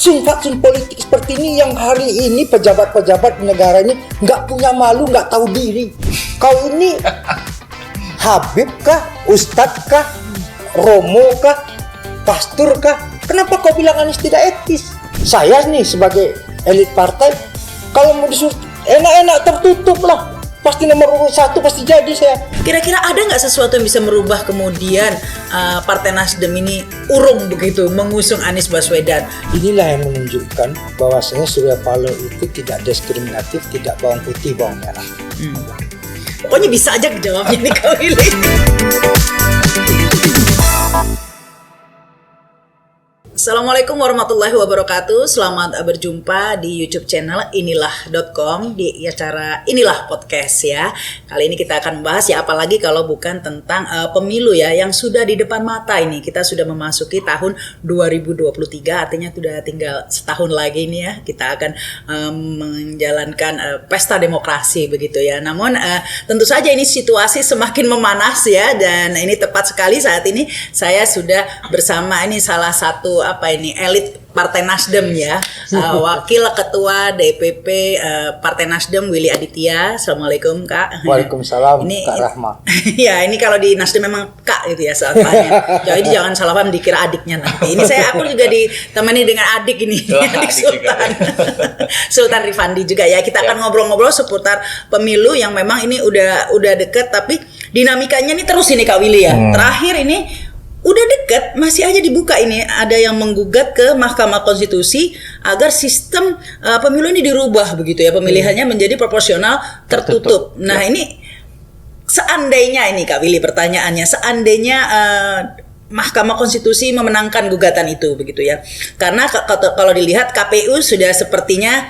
faksun politik seperti ini yang hari ini pejabat-pejabat negara ini nggak punya malu, nggak tahu diri. Kau ini Habib kah, Ustadz kah, Romo kah, pastor kah? Kenapa kau bilang Anies tidak etis? Saya nih sebagai elit partai, kalau mau disuruh enak-enak tertutup lah. Pasti nomor urut 1 pasti jadi saya. Kira-kira ada nggak sesuatu yang bisa merubah kemudian Partai Nasdem ini urung begitu mengusung Anies Baswedan? Inilah yang menunjukkan bahwasanya Surya Paloh itu tidak diskriminatif, tidak bawang putih, bawang merah. Pokoknya bisa aja jawabnya nih Kak Willy. Assalamualaikum warahmatullahi wabarakatuh. Selamat berjumpa di YouTube channel inilah.com di acara Inilah Podcast ya. Kali ini kita akan membahas ya, apalagi kalau bukan tentang pemilu ya yang sudah di depan mata ini. Kita sudah memasuki tahun 2023, artinya sudah tinggal setahun lagi nih ya. Kita akan menjalankan pesta demokrasi begitu ya. Namun tentu saja ini situasi semakin memanas ya, dan ini tepat sekali saat ini saya sudah bersama ini salah satu elit Partai Nasdem ya, Wakil Ketua DPP Partai Nasdem Willy Aditya. Assalamualaikum Kak. Waalaikumsalam Kak Rahma. Ya ini kalau di Nasdem memang Kak gitu ya saatnya. Jadi jangan salah paham dikira adiknya nanti. Ini aku juga ditemani dengan adik ini, adik Sultan. Sultan Rifandi juga ya. Kita akan ngobrol-ngobrol seputar pemilu yang memang ini udah deket, tapi dinamikanya ini terus ini Kak Willy ya. Terakhir ini udah dekat, masih aja dibuka ini. Ada yang menggugat ke Mahkamah Konstitusi agar sistem pemilu ini dirubah begitu ya, pemilihannya menjadi proporsional tertutup. Nah ini seandainya ini Kak Willy pertanyaannya, seandainya Mahkamah Konstitusi memenangkan gugatan itu begitu ya, karena kalau dilihat KPU sudah sepertinya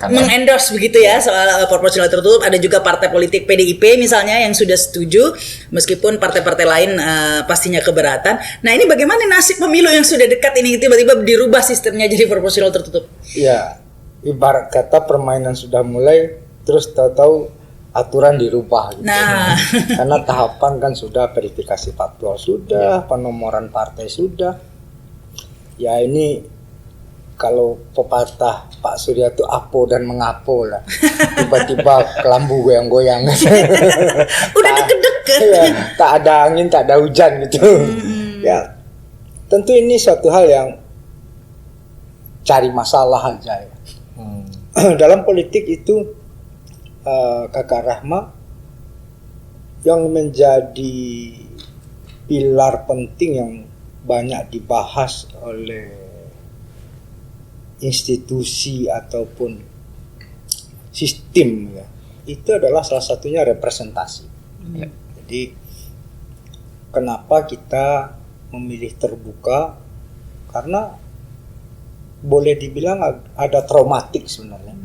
mengendorse begitu ya soal proporsional tertutup. Ada juga partai politik PDIP misalnya yang sudah setuju, meskipun partai-partai lain pastinya keberatan. Nah ini bagaimana nasib pemilu yang sudah dekat ini tiba-tiba dirubah sistemnya jadi proporsional tertutup? Ya, ibarat kata permainan sudah mulai, terus tahu-tahu aturan dirubah gitu. Nah, karena tahapan kan sudah, verifikasi faktual sudah, penomoran partai sudah. Ya ini kalau pepatah Pak Surya itu apo dan mengapo lah. Tiba-tiba kelambu goyang-goyang. Udah deket-deket. Ya, tak ada angin, tak ada hujan gitu. Ya, tentu ini suatu hal yang cari masalah aja ya. Dalam politik itu Kakak Rahma, yang menjadi pilar penting yang banyak dibahas oleh institusi ataupun sistem ya, itu adalah salah satunya representasi. Jadi kenapa kita memilih terbuka? Karena boleh dibilang ada traumatik sebenarnya.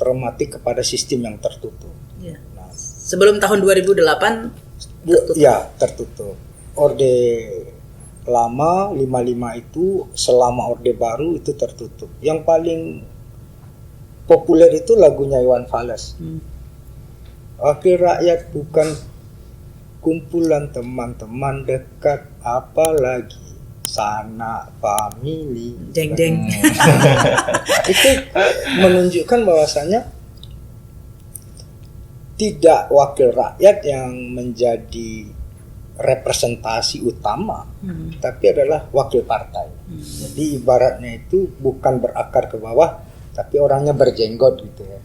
Traumatik kepada sistem yang tertutup. Ya. Nah, sebelum tahun 2008 tertutup. Ya, tertutup. Orde lama 55 itu, selama Orde Baru itu tertutup. Yang paling populer itu lagunya Iwan Fals. Wakil rakyat bukan kumpulan teman-teman dekat, apalagi sanak famili. Jeng-jeng. Itu menunjukkan bahwasanya tidak wakil rakyat yang menjadi representasi utama, tapi adalah wakil partai. Jadi ibaratnya itu bukan berakar ke bawah, tapi orangnya berjenggot gitu ya.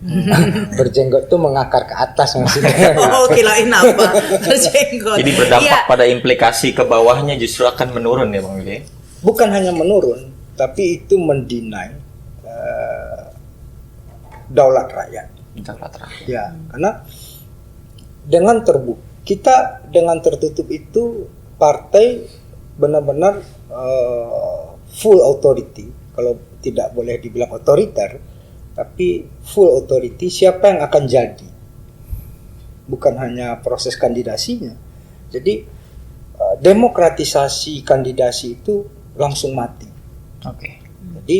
Berjenggot itu mengakar ke atas maksudnya. Oh, kirain apa? Berjenggot. Jadi berdampak pada implikasi ke bawahnya justru akan menurun ya Bang Willy? Bukan hanya menurun, tapi itu mendinai daulat rakyat. Ya, karena dengan dengan tertutup itu partai benar-benar full authority. Kalau tidak boleh dibilang otoriter, tapi full authority siapa yang akan jadi. Bukan hanya proses kandidasinya. Jadi demokratisasi kandidasi itu langsung mati. Jadi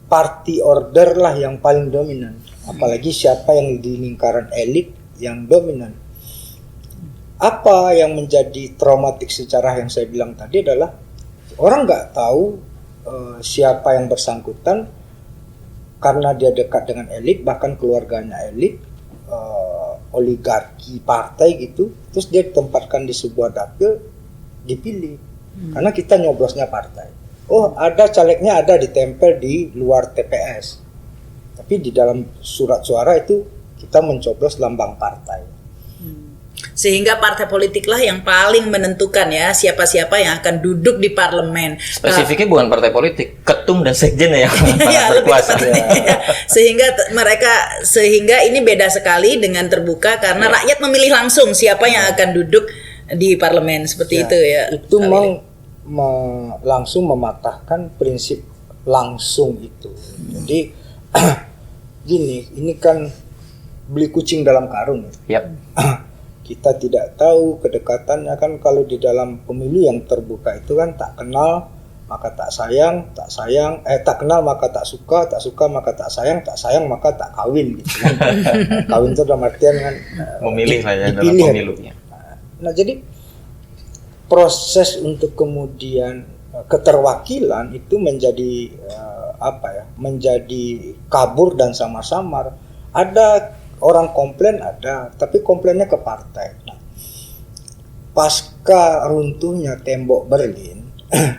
party order lah yang paling dominan. Apalagi siapa yang di lingkaran elit yang dominan. Apa yang menjadi traumatik secara yang saya bilang tadi adalah orang nggak tahu siapa yang bersangkutan karena dia dekat dengan elit, bahkan keluarganya elit, oligarki partai gitu, terus dia ditempatkan di sebuah dapil, dipilih. Karena kita nyoblosnya partai. Oh, ada calegnya, ada ditempel di luar TPS. Tapi di dalam surat suara itu kita mencoblos lambang partai. Sehingga partai politiklah yang paling menentukan ya siapa-siapa yang akan duduk di parlemen. Spesifiknya bukan partai politik, ketum dan sekjen yang Ya, lebih berkuasa. tepatnya. Sehingga ini beda sekali dengan terbuka karena rakyat memilih langsung siapa yang akan duduk di parlemen seperti itu ya. Itu langsung mematahkan prinsip langsung itu. Jadi gini, ini kan beli kucing dalam karung. Yap. Kita tidak tahu kedekatannya kan. Kalau di dalam pemilu yang terbuka itu kan tak kenal maka tak sayang, tak kenal maka tak suka maka tak sayang maka tak kawin gitu kan. Kawin itu dalam artian kan Memilih lah ya dalam dipilih. pemilunya. Nah, jadi proses untuk kemudian keterwakilan itu menjadi menjadi kabur dan samar-samar. Ada orang komplain, tapi komplainnya ke partai. Nah, pasca runtuhnya tembok Berlin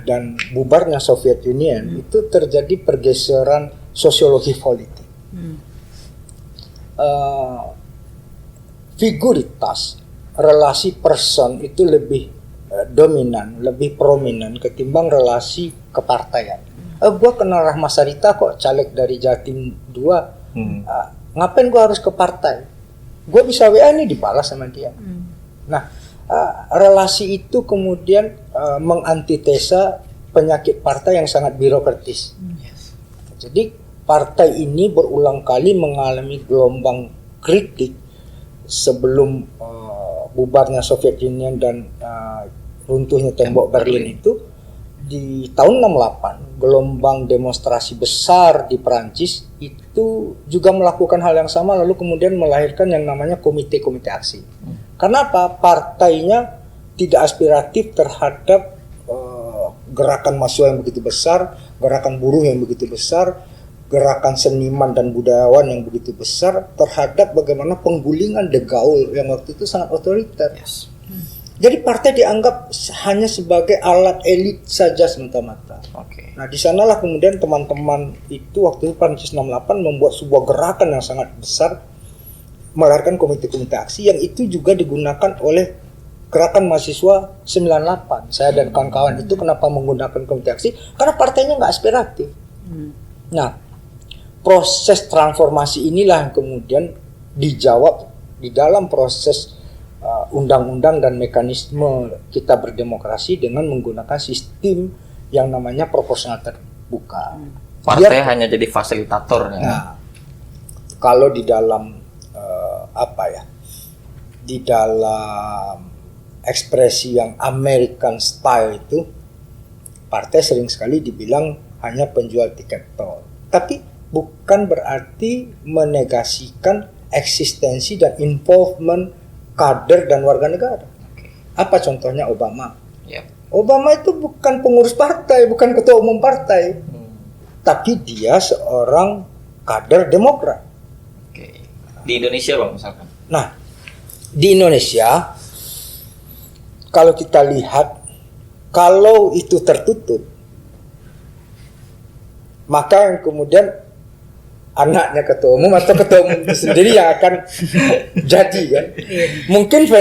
dan bubarnya Soviet Union, itu terjadi pergeseran sosiologi politik. Figuritas, relasi person itu lebih dominan, lebih prominent ketimbang relasi kepartaian. Gua kenal Rahma Sarita kok, caleg dari Jatim 2. Ngapain gue harus ke partai? Gue bisa WA nih dibalas sama dia. Nah, relasi itu kemudian mengantitesa penyakit partai yang sangat birokratis. Jadi partai ini berulang kali mengalami gelombang kritik sebelum bubarnya Soviet Union dan runtuhnya tembok Berlin itu. Di tahun 68, gelombang demonstrasi besar di Perancis itu juga melakukan hal yang sama, lalu kemudian melahirkan yang namanya komite-komite aksi. Karena apa? Partainya tidak aspiratif terhadap gerakan mahasiswa yang begitu besar, gerakan buruh yang begitu besar, gerakan seniman dan budayawan yang begitu besar, terhadap bagaimana penggulingan De Gaulle yang waktu itu sangat otoriter. Jadi partai dianggap hanya sebagai alat elit saja semata-mata. Nah, di sanalah kemudian teman-teman itu waktu itu Prancis 68 membuat sebuah gerakan yang sangat besar, melahirkan komite-komite aksi yang itu juga digunakan oleh gerakan mahasiswa 98. Saya dan kawan-kawan itu kenapa menggunakan komite aksi? Karena partainya nggak aspiratif. Nah, proses transformasi inilah yang kemudian dijawab di dalam proses undang-undang dan mekanisme kita berdemokrasi dengan menggunakan sistem yang namanya proporsional terbuka. Partai hanya jadi fasilitator. Nah, kalau di dalam di dalam ekspresi yang American style itu, partai sering sekali dibilang hanya penjual tiket tol. Tapi bukan berarti menegasikan eksistensi dan involvement kader dan warga negara. Apa contohnya Obama? Obama itu bukan pengurus partai, bukan ketua umum partai, tapi dia seorang kader Demokrat. Di Indonesia Bang misalkan. Nah, di Indonesia kalau kita lihat, kalau itu tertutup, maka yang kemudian anaknya ketua umum atau ketua umum itu sendiri yang akan jadi kan. Mungkin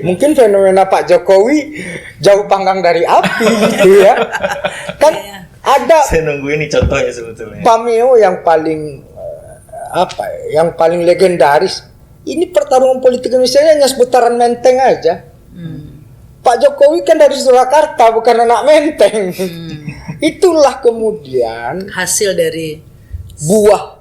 mungkin fenomena Pak Jokowi jauh panggang dari api gitu ya. Kan ada Saya nunggu ini contohnya sebetulnya. pameo yang paling yang paling legendaris. Ini pertarungan politik Indonesia hanya seputaran Menteng aja. Pak Jokowi kan dari Surakarta, bukan anak Menteng. Itulah kemudian Hasil dari buah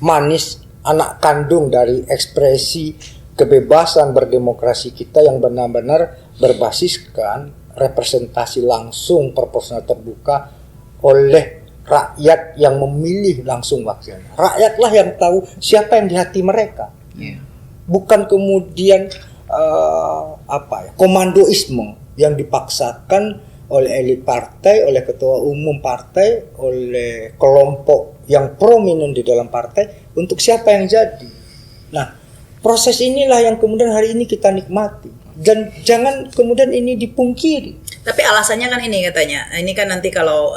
manis anak kandung dari ekspresi kebebasan berdemokrasi kita yang benar-benar berbasiskan representasi langsung proporsional terbuka oleh rakyat yang memilih langsung wakilnya. Rakyatlah yang tahu siapa yang di hati mereka. Bukan kemudian komandoisme yang dipaksakan oleh elit partai, oleh ketua umum partai, oleh kelompok yang prominent di dalam partai untuk siapa yang jadi. Nah, proses inilah yang kemudian hari ini kita nikmati dan jangan kemudian ini dipungkiri. Tapi alasannya kan ini katanya, ini kan nanti kalau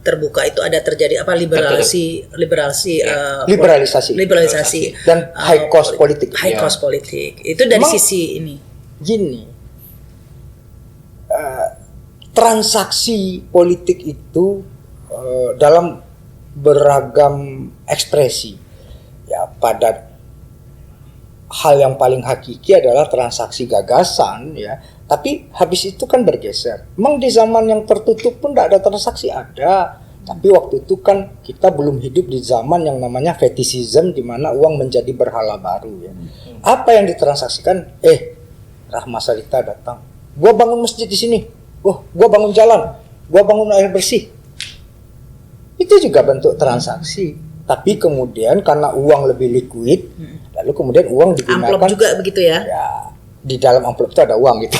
terbuka itu ada terjadi apa liberalisasi dan high cost politik. High cost politik. Itu dari sisi ini. Gini, transaksi politik itu dalam beragam ekspresi. Ya, pada hal yang paling hakiki adalah transaksi gagasan, ya. Tapi habis itu kan bergeser. Memang di zaman yang tertutup pun tidak ada transaksi, ada. Tapi waktu itu kan kita belum hidup di zaman yang namanya fetishism, di mana uang menjadi berhala baru, ya. Apa yang ditransaksikan? Rahma Sarita datang. Gua bangun masjid di sini. Gua bangun jalan. Gua bangun air bersih. Itu juga bentuk transaksi. Tapi kemudian karena uang lebih liquid, lalu kemudian uang digunakan. Amplop juga begitu ya? Ya, di dalam amplop itu ada uang gitu.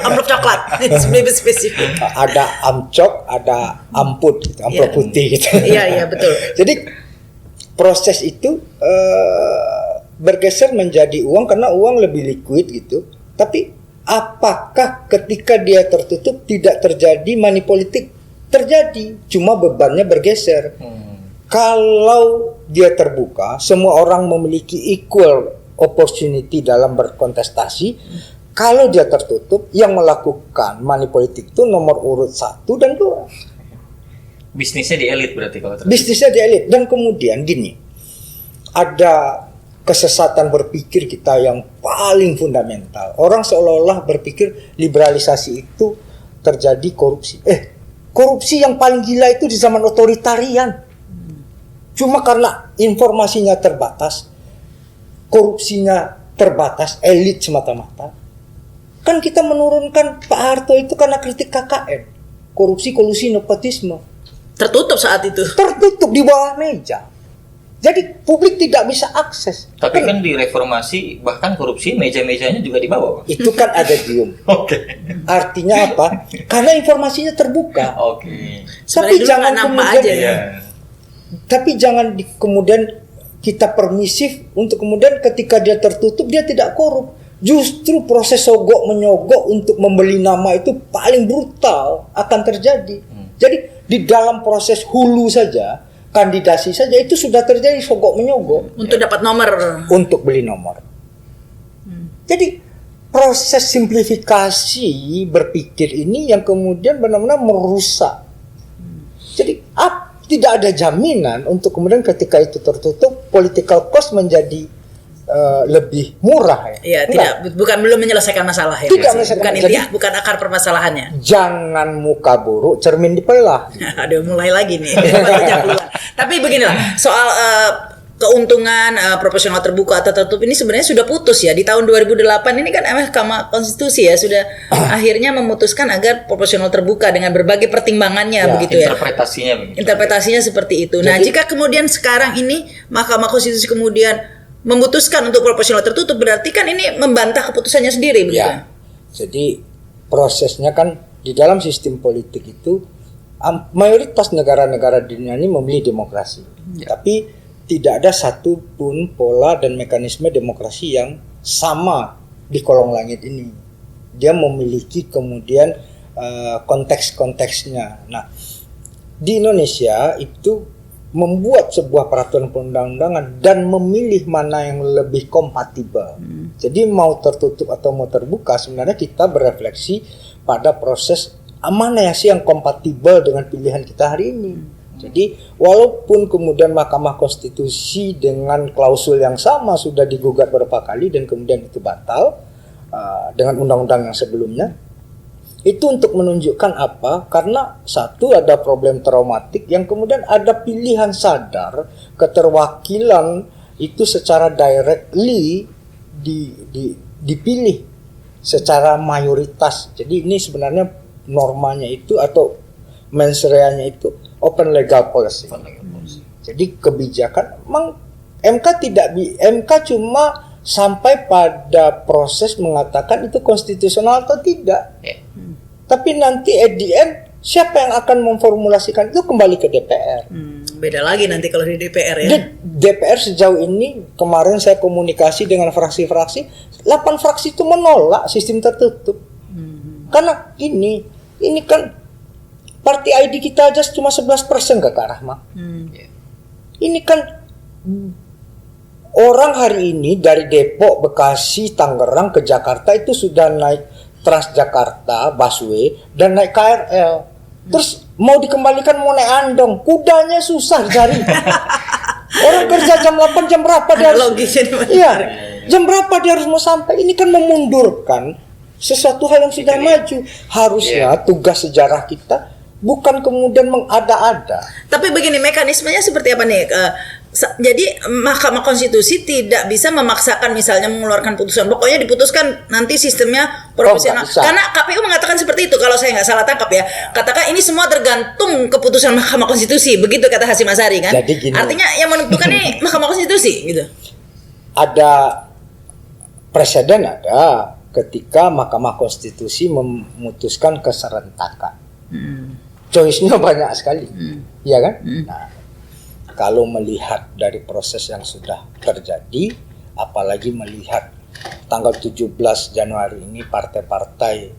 Amplop coklat, lebih spesifik. Ada amcok, ada amput, gitu, amplop putih gitu. Iya, betul. Jadi proses itu bergeser menjadi uang karena uang lebih liquid gitu. Tapi apakah ketika dia tertutup tidak terjadi money politik? Terjadi, cuma bebannya bergeser. Kalau dia terbuka, semua orang memiliki equal opportunity dalam berkontestasi. Kalau dia tertutup, yang melakukan money politik itu nomor urut 1 dan 2. Bisnisnya di elit berarti kalau tertutup. Bisnisnya di elit. Dan kemudian gini, ada kesesatan berpikir kita yang paling fundamental. Orang seolah-olah berpikir liberalisasi itu terjadi korupsi. Korupsi yang paling gila itu di zaman otoritarian. Cuma karena informasinya terbatas, korupsinya terbatas, elit semata-mata. Kan kita menurunkan Pak Harto itu karena kritik KKN. Korupsi, kolusi, nepotisme. Tertutup saat itu. Tertutup di bawah meja. Jadi publik tidak bisa akses. Tapi kan di reformasi bahkan korupsi meja-mejanya juga dibawa. Itu kan ada diem. Oke. Artinya apa? Karena informasinya terbuka. Oke. Tapi jangan nampak kemudian aja ya. Tapi jangan kemudian kita permisif untuk kemudian ketika dia tertutup dia tidak korup. Justru proses sogok menyogok untuk membeli nama itu paling brutal akan terjadi. Jadi di dalam proses hulu saja, kandidasi saja itu sudah terjadi sogok menyogok untuk dapat nomor, untuk beli nomor. Jadi proses simplifikasi berpikir ini yang kemudian benar-benar merusak. Jadi tidak ada jaminan untuk kemudian ketika itu tertutup political cost menjadi lebih murah ya. Iya, belum menyelesaikan masalah ya. Tidak menyelesaikan. Bukan akar permasalahannya. Jangan muka buruk cermin dipelah. Aduh, mulai lagi nih. Tapi beginilah, soal keuntungan proporsional terbuka atau tertutup ini sebenarnya sudah putus ya di tahun 2008 ini kan Mahkamah Konstitusi ya sudah akhirnya memutuskan agar proporsional terbuka dengan berbagai pertimbangannya begitu ya. Interpretasinya seperti itu. Nah, jika kemudian sekarang ini Mahkamah Konstitusi kemudian memutuskan untuk proporsional tertutup berarti kan ini membantah keputusannya sendiri begitu. Ya. Jadi prosesnya kan di dalam sistem politik itu mayoritas negara-negara di dunia ini memilih demokrasi. Tapi tidak ada satupun pola dan mekanisme demokrasi yang sama di kolong langit ini. Dia memiliki kemudian konteks-konteksnya. Nah, di Indonesia itu membuat sebuah peraturan perundang-undangan dan memilih mana yang lebih kompatibel. Jadi mau tertutup atau mau terbuka sebenarnya kita berefleksi pada proses mana sih yang kompatibel dengan pilihan kita hari ini. Jadi walaupun kemudian Mahkamah Konstitusi dengan klausul yang sama sudah digugat beberapa kali dan kemudian itu batal dengan undang-undang yang sebelumnya, itu untuk menunjukkan apa? Karena satu ada problem traumatik yang kemudian ada pilihan sadar keterwakilan itu secara directly dipilih secara mayoritas. Jadi ini sebenarnya normanya itu atau mens reanya itu open legal policy. Jadi kebijakan memang MK cuma sampai pada proses mengatakan itu konstitusional atau tidak. Tapi nanti at the end siapa yang akan memformulasikan itu kembali ke DPR. Beda lagi nanti kalau di DPR ya. DPR sejauh ini kemarin saya komunikasi dengan fraksi-fraksi, 8 fraksi itu menolak sistem tertutup. Karena ini kan party ID kita aja cuma 11% Kak Rahma. Ini kan orang hari ini dari Depok, Bekasi, Tangerang ke Jakarta itu sudah naik Transjakarta, busway, dan naik KRL. Terus mau dikembalikan mau naik andong, kudanya susah cari. Orang kerja jam 8, jam berapa dia harus? Iya, jam berapa dia harus mau sampai? Ini kan memundurkan sesuatu hal yang sudah maju. Harusnya tugas sejarah kita bukan kemudian mengada-ada. Tapi begini, mekanismenya seperti apa nih? Jadi Mahkamah Konstitusi tidak bisa memaksakan misalnya mengeluarkan putusan. Pokoknya diputuskan nanti sistemnya proporsional. Karena KPU mengatakan seperti itu kalau saya nggak salah tangkap ya. Katakan ini semua tergantung keputusan Mahkamah Konstitusi. Begitu kata Hasyim Asyari kan. Jadi gini, artinya yang menentukan ini Mahkamah Konstitusi gitu. Ada presiden ada ketika Mahkamah Konstitusi memutuskan keserentakan. Choice-nya banyak sekali. Iya kan? Nah, kalau melihat dari proses yang sudah terjadi, apalagi melihat tanggal 17 Januari ini partai-partai,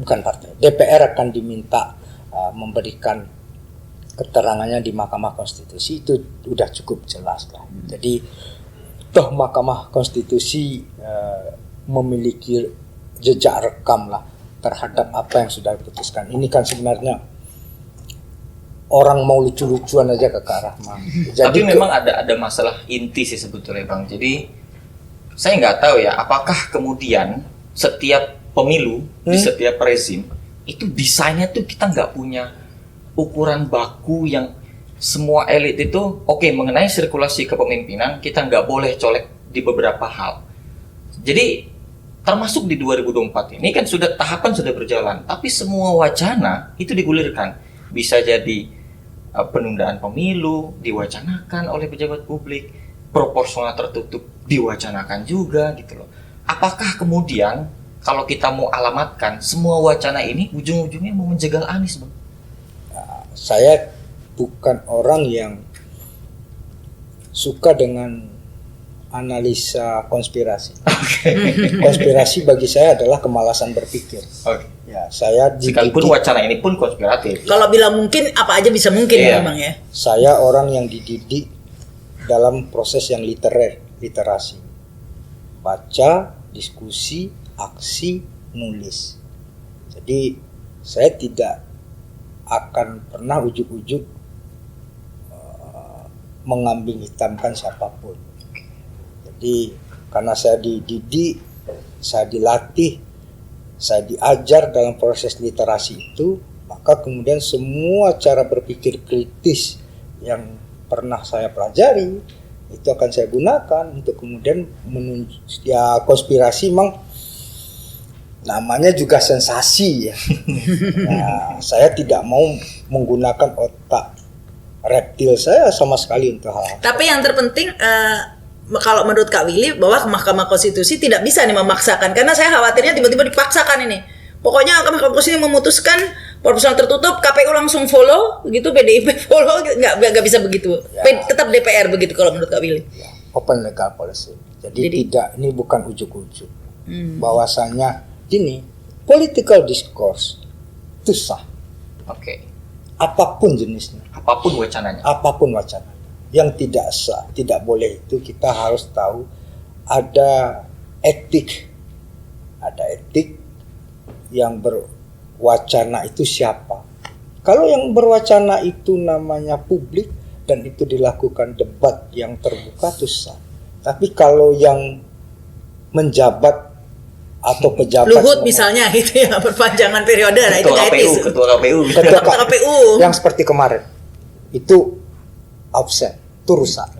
bukan partai, DPR akan diminta memberikan keterangannya di Mahkamah Konstitusi, itu udah cukup jelas lah. Jadi toh Mahkamah Konstitusi memiliki jejak rekam lah terhadap apa yang sudah diputuskan. Ini kan sebenarnya orang mau lucu-lucuan aja ke Kak Rahma. Tapi memang ada masalah inti sih sebetulnya Bang. Jadi saya nggak tahu ya, apakah kemudian setiap pemilu di setiap rezim itu desainnya tuh kita nggak punya ukuran baku yang semua elit itu mengenai sirkulasi kepemimpinan kita nggak boleh colek di beberapa hal. Jadi termasuk di 2024 ini kan tahapan sudah berjalan, tapi semua wacana itu digulirkan. Bisa jadi penundaan pemilu diwacanakan oleh pejabat publik, proporsional tertutup diwacanakan juga gitu loh. Apakah kemudian kalau kita mau alamatkan semua wacana ini ujung-ujungnya mau menjegal Anies, Bang? Saya bukan orang yang suka dengan analisa konspirasi. Konspirasi bagi saya adalah kemalasan berpikir. Ya, saya sekalipun wacana ini pun konspiratif. Kalau bilang mungkin, apa aja bisa mungkin ya, Bang ya. Saya orang yang dididik dalam proses yang literasi. Baca, diskusi, aksi, nulis. Jadi saya tidak akan pernah ujuk-ujuk mengambing hitamkan siapapun. Jadi karena saya dididik, saya dilatih, saya diajar dalam proses literasi itu, maka kemudian semua cara berpikir kritis yang pernah saya pelajari itu akan saya gunakan untuk kemudian konspirasi memang namanya juga sensasi ya. Nah, saya tidak mau menggunakan otak reptil saya sama sekali untuk hal-hal. Tapi yang terpenting kalau menurut Kak Willy bahwa Mahkamah Konstitusi tidak bisa nih memaksakan, karena saya khawatirnya tiba-tiba dipaksakan ini. Pokoknya Mahkamah Konstitusi memutuskan proporsional tertutup, KPU langsung follow, begitu PDIP follow, nggak bisa begitu. Ya. Tetap DPR begitu kalau menurut Kak Willy. Ya, open legal policy. Jadi tidak, ini bukan ujuk-ujuk. Bahwasanya gini, political discourse itu sah. Apapun jenisnya. Apapun wacananya. Yang tidak sah, tidak boleh itu kita harus tahu ada etik yang berwacana itu siapa. Kalau yang berwacana itu namanya publik dan itu dilakukan debat yang terbuka itu sah. Tapi kalau yang menjabat atau pejabat Luhut misalnya gitu ya, perpanjangan periode, nah itu etis. Ketua KPU yang seperti kemarin itu absen. Itu rusak.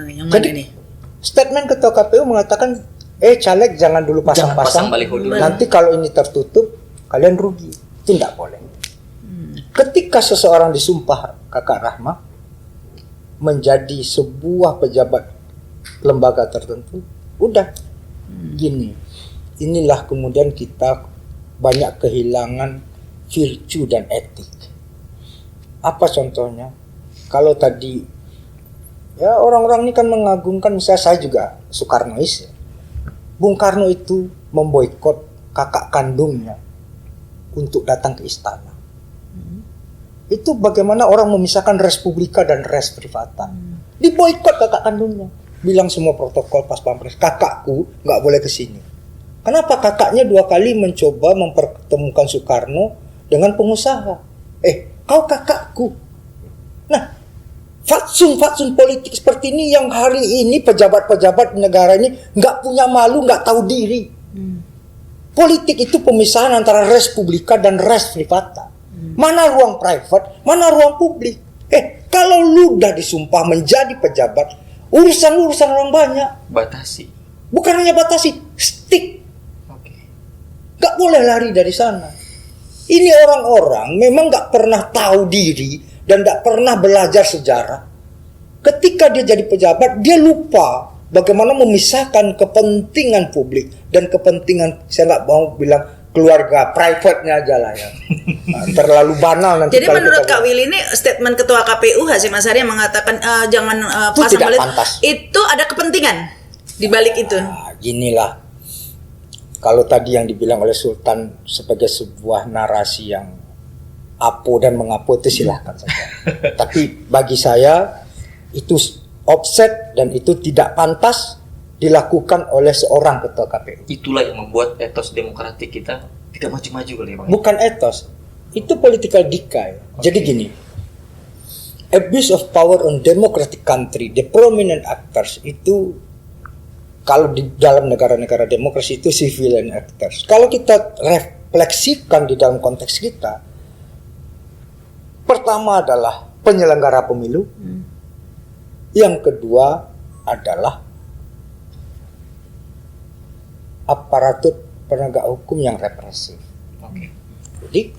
Yang mana nih? Statement Ketua KPU mengatakan, caleg jangan dulu pasang-pasang. Nanti kalau ini tertutup, kalian rugi. Itu tidak boleh. Ketika seseorang disumpah Kakak Rahma menjadi sebuah pejabat lembaga tertentu, udah gini. Inilah kemudian kita banyak kehilangan virtue dan etik. Apa contohnya? Kalau tadi ya orang-orang ini kan mengagungkan, misalnya saya juga Soekarnois ya. Bung Karno itu memboikot kakak kandungnya untuk datang ke istana. Itu bagaimana orang memisahkan res publica dan res privata. Diboikot kakak kandungnya. Bilang semua protokol pas pampres, kakakku nggak boleh ke sini. Kenapa? Kakaknya 2 kali mencoba mempertemukan Soekarno dengan pengusaha. Kau kakakku. Nah, fatsun politik seperti ini yang hari ini pejabat-pejabat negara ini nggak punya malu, nggak tahu diri. Politik itu pemisahan antara res publica dan res privata. Mana ruang private, mana ruang publik. Kalau lu udah disumpah menjadi pejabat, urusan orang banyak. Batasi. Bukan hanya batasi, stick. Gak boleh lari dari sana. Ini orang-orang memang gak pernah tahu diri dan gak pernah belajar sejarah. Ketika dia jadi pejabat, dia lupa bagaimana memisahkan kepentingan publik dan kepentingan, saya gak mau bilang keluarga, private-nya aja lah ya. Terlalu banal nanti. Jadi menurut Kak Willy ini statement Ketua KPU Hasyim Asyari yang mengatakan jangan itu pasang tidak politik, pantas. itu ada kepentingan di balik itu. Ginilah, kalau tadi yang dibilang oleh Sultan sebagai sebuah narasi yang apo dan mengapo itu silahkan saja. Tapi bagi saya itu offset dan itu tidak pantas dilakukan oleh seorang ketua KPU. Itulah yang membuat etos demokratik kita tidak maju-maju kali ya Bang. Bukan etos, itu political decay. Jadi gini, abuse of power on democratic country, the prominent actors itu kalau di dalam negara-negara demokrasi itu civilian actors. Kalau kita refleksikan di dalam konteks kita, pertama adalah penyelenggara pemilu, yang kedua adalah aparatur penegak hukum yang represif. Jadi,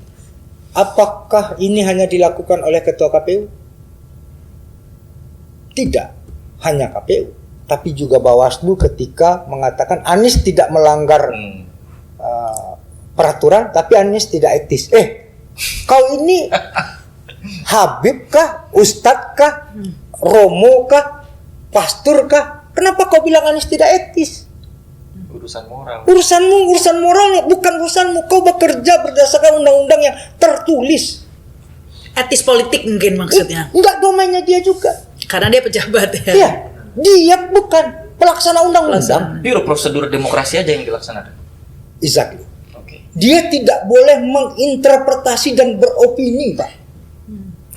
apakah ini hanya dilakukan oleh ketua KPU? Tidak, hanya KPU, tapi juga Bawaslu ketika mengatakan Anies tidak melanggar peraturan, tapi Anies tidak etis. Kau ini Habib kah, Ustadz kah, Romo kah, pastor kah? Kenapa kau bilang Anies tidak etis? Urusan moral. Urusan moral bukan urusanmu. Kau bekerja berdasarkan undang-undang yang tertulis. Etis politik mungkin maksudnya. Enggak, domainnya dia juga. Karena dia pejabat ya. Iya, dia bukan pelaksana undang-undang. Biro prosedur demokrasi aja yang dilaksanakan. Exactly. Dia tidak boleh menginterpretasi dan beropini, Pak.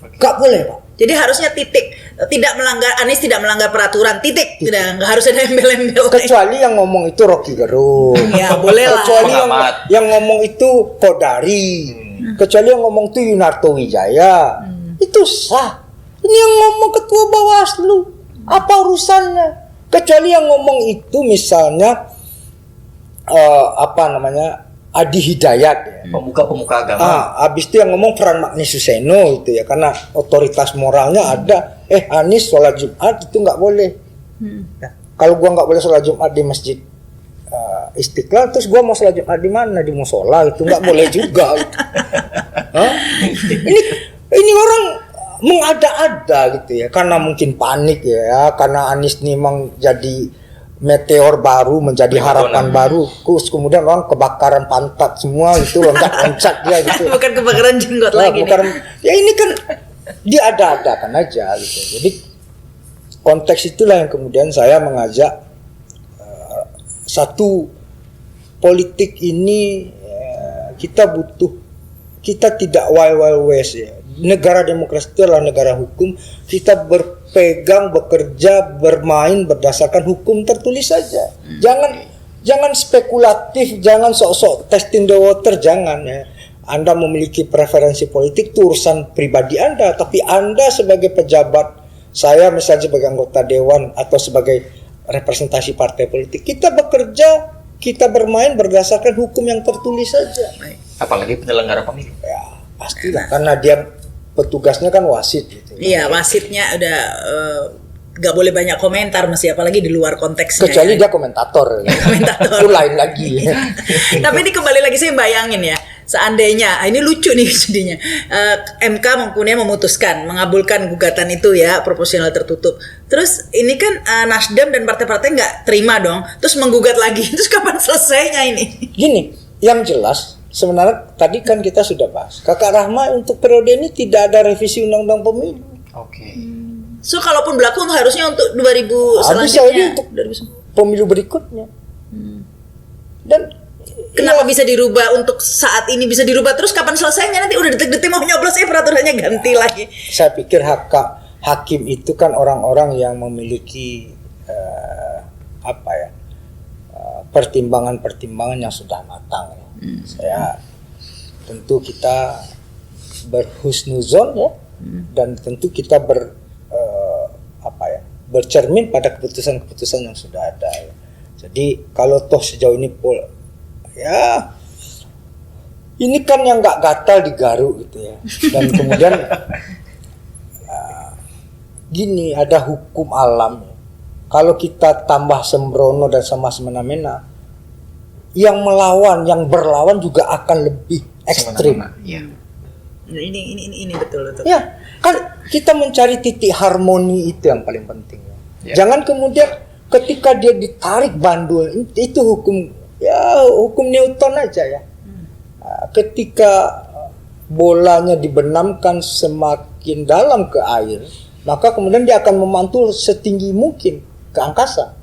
Enggak boleh, Pak. Jadi harusnya titik, tidak melanggar, Anies tidak melanggar peraturan, titik. Tidak, nggak harus ada embel-embel. Kecuali yang ngomong itu Rocky Gerung. Ya, boleh lah. Kecuali yang ngomong itu Kodari. Kecuali yang ngomong itu Yunarto Wijaya. Itu sah. Ini yang ngomong ketua Bawaslu. Apa urusannya? Kecuali yang ngomong itu misalnya Adi Hidayat ya. Pemuka agama. Habis itu yang ngomong Fran Magni Suseno itu ya, karena otoritas moralnya ada. Anies sholat Jumat itu nggak boleh. Nah, kalau gua nggak boleh sholat Jumat di masjid Istiqlal, terus gua mau sholat Jumat di mana? Di musola itu nggak boleh juga. Gitu. Ini orang mengada-ada gitu ya, karena mungkin panik ya, karena Anies nih memang jadi meteor baru, menjadi harapan baru, terus kemudian orang kebakaran pantat semua itu loncat-loncat dia gitu. Bukan kebakaran jenggot lagi bukan, ya ini kan dia ada-adakan aja gitu. Jadi konteks itulah yang kemudian saya mengajak satu politik ini kita tidak wild west ya. Negara demokrasi itu adalah negara hukum. Kita berpegang, bekerja, bermain berdasarkan hukum tertulis saja. Jangan spekulatif, jangan sok-sok testing the water, jangan ya. Anda memiliki preferensi politik itu urusan pribadi Anda, tapi Anda sebagai pejabat, saya misalnya sebagai anggota dewan atau sebagai representasi partai politik, kita bekerja, kita bermain berdasarkan hukum yang tertulis saja. Apalagi penyelenggara pemilu. Ya, pastilah karena dia petugasnya kan wasit gitu. Iya, wasitnya udah nggak boleh banyak komentar, masih apalagi di luar konteksnya. Kecuali ya. dia komentator. Komentator. Itu lain lagi. Tapi ini kembali lagi saya bayangin ya, seandainya ini lucu nih jadinya, MK kemudian memutuskan mengabulkan gugatan itu ya, proporsional tertutup. Terus ini kan Nasdem dan partai-partai nggak terima dong, terus menggugat lagi. Terus kapan selesainya ini? Gini, yang jelas sebenarnya tadi kan kita sudah bahas. Kakak Rahma untuk periode ini tidak ada revisi undang-undang pemilu. Oke. So kalaupun berlaku harusnya untuk 2000 Habis selanjutnya. ini untuk pemilu berikutnya. Dan Kenapa bisa dirubah untuk saat ini bisa dirubah terus kapan selesainya? Nanti udah detik-detik mau nyoblos peraturannya ganti lagi. saya pikir hakim itu kan orang-orang yang memiliki pertimbangan-pertimbangan yang sudah matang. Ya. Saya tentu kita berhusnuzon ya, dan tentu kita bercermin pada keputusan-keputusan yang sudah ada. Ya. Jadi kalau toh sejauh ini ya ini kan yang nggak gatal digaruk gitu ya, dan kemudian gini, ada hukum alam ya. Kalau kita tambah sembrono dan sama semena-mena, yang berlawan juga akan lebih ekstrim. Iya. Ini betul. Ya, kan kita mencari titik harmoni itu yang paling penting. Ya. Jangan kemudian ketika dia ditarik bandul, itu hukum Newton aja ya. Ketika bolanya dibenamkan semakin dalam ke air, maka kemudian dia akan memantul setinggi mungkin ke angkasa.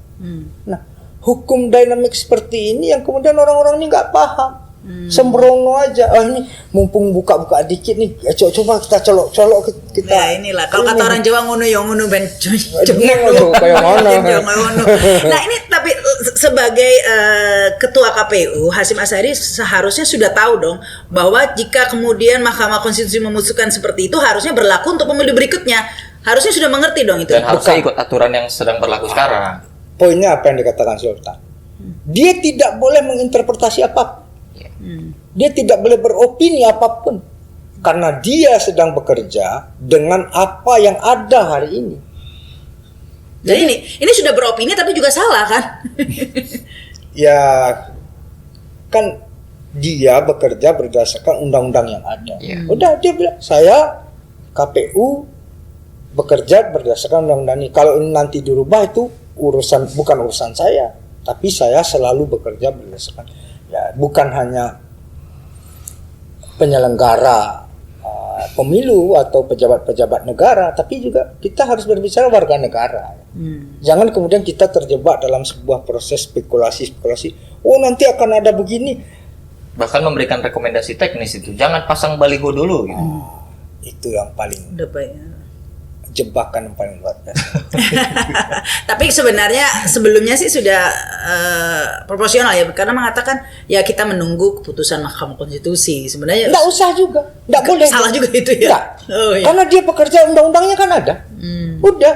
Nah, hukum dinamik seperti ini yang kemudian orang-orang ini nggak paham. Sembrono aja. Ini mumpung buka-buka dikit nih, coba kita colok-colok kita. Nah inilah kalau kata orang Jawa ngono yo ngono ben kayak mana. Nah ini tapi sebagai ketua KPU Hasyim Asyari seharusnya sudah tahu dong bahwa jika kemudian Mahkamah Konstitusi memutuskan seperti itu harusnya berlaku untuk pemilu berikutnya. Harusnya sudah mengerti dong itu. Dan harusnya ikut aturan yang sedang berlaku sekarang. Poinnya apa yang dikatakan Sultan? Dia tidak boleh menginterpretasi apapun. Dia tidak boleh beropini apapun karena dia sedang bekerja dengan apa yang ada hari ini. Jadi ini sudah beropini tapi juga salah kan? Ya kan dia bekerja berdasarkan undang-undang yang ada. Udah dia bilang saya KPU bekerja berdasarkan undang-undang ini. Kalau ini nanti dirubah itu bukan urusan saya, tapi saya selalu bekerja berdasarkan bukan hanya penyelenggara pemilu atau pejabat-pejabat negara, tapi juga kita harus berbicara warga negara. Jangan kemudian kita terjebak dalam sebuah proses spekulasi. Oh nanti akan ada begini. bahkan memberikan rekomendasi teknis itu, jangan pasang baliho dulu gitu. Itu yang paling jebakan yang paling luar biasa. Tapi sebenarnya sebelumnya sih sudah proporsional ya, karena mengatakan ya kita menunggu keputusan Mahkamah Konstitusi. Sebenarnya nggak usah juga, nggak boleh. Salah juga itu ya. Nggak. Oh, iya. Karena dia bekerja undang-undangnya kan ada. Udah,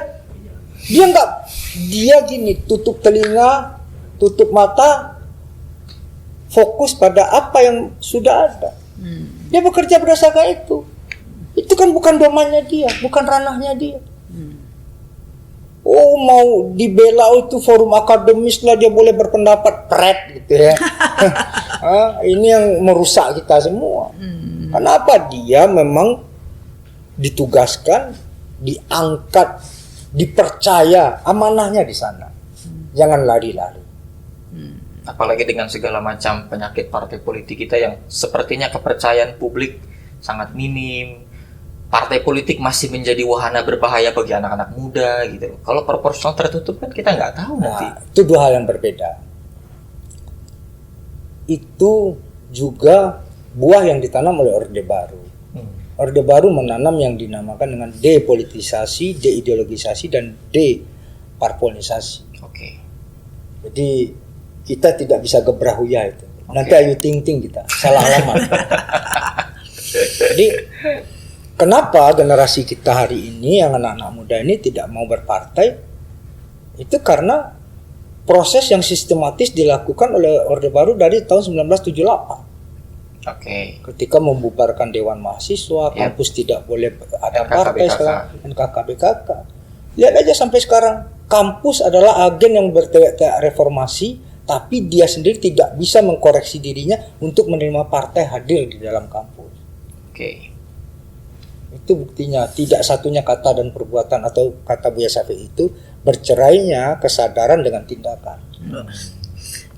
dia gini, tutup telinga, tutup mata, fokus pada apa yang sudah ada. Dia bekerja berdasarkan itu. Itu kan bukan domainnya dia, bukan ranahnya dia. Oh, mau dibela itu forum akademis lah, dia boleh berpendapat gitu ya. Ini yang merusak kita semua. Kenapa? Dia memang ditugaskan, diangkat, dipercaya, amanahnya di sana. Jangan lari-lari. Apalagi dengan segala macam penyakit partai politik kita yang sepertinya kepercayaan publik sangat minim. Partai politik masih menjadi wahana berbahaya bagi anak-anak muda gitu. Kalau proporsional tertutup kan kita nggak tahu nanti. Itu dua hal yang berbeda. Itu juga buah yang ditanam oleh Orde Baru. Orde Baru menanam yang dinamakan dengan depolitisasi, deideologisasi, dan deparpolisasi. Oke. Jadi kita tidak bisa gebrahuya itu. Nanti ayu ting-ting kita, salah alamat. Jadi kenapa generasi kita hari ini yang anak-anak muda ini tidak mau berpartai? Itu karena proses yang sistematis dilakukan oleh Orde Baru dari tahun 1978. Oke. Ketika membubarkan Dewan Mahasiswa, kampus tidak boleh ada NKKBKK. partai sekarang, NKKBKK. Lihat aja sampai sekarang, kampus adalah agen yang berteriak-teriak reformasi, tapi dia sendiri tidak bisa mengkoreksi dirinya untuk menerima partai hadir di dalam kampus. Oke. Itu buktinya, tidak satunya kata dan perbuatan atau kata Buya Syafi'i itu bercerainya kesadaran dengan tindakan.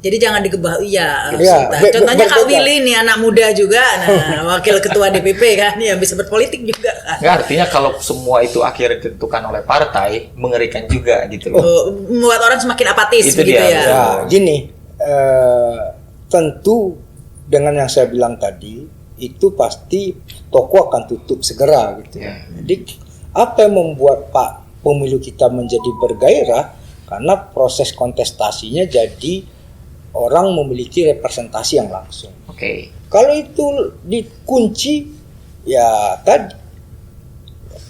Jadi jangan digebah Ya, Sultan. Contohnya Kak berbeda. Willy nih anak muda juga, nah wakil ketua DPP kan, yang bisa berpolitik juga kan. Nggak, artinya kalau semua itu akhirnya ditentukan oleh partai, mengerikan juga gitu loh. Membuat orang semakin apatis Itu begitu dia. ya. Ya, gini, tentu dengan yang saya bilang tadi, itu pasti toko akan tutup segera gitu. Ya. Jadi apa yang membuat Pak pemilu kita menjadi bergairah? Karena proses kontestasinya jadi orang memiliki representasi yang langsung. Oke. Kalau itu dikunci, ya tadi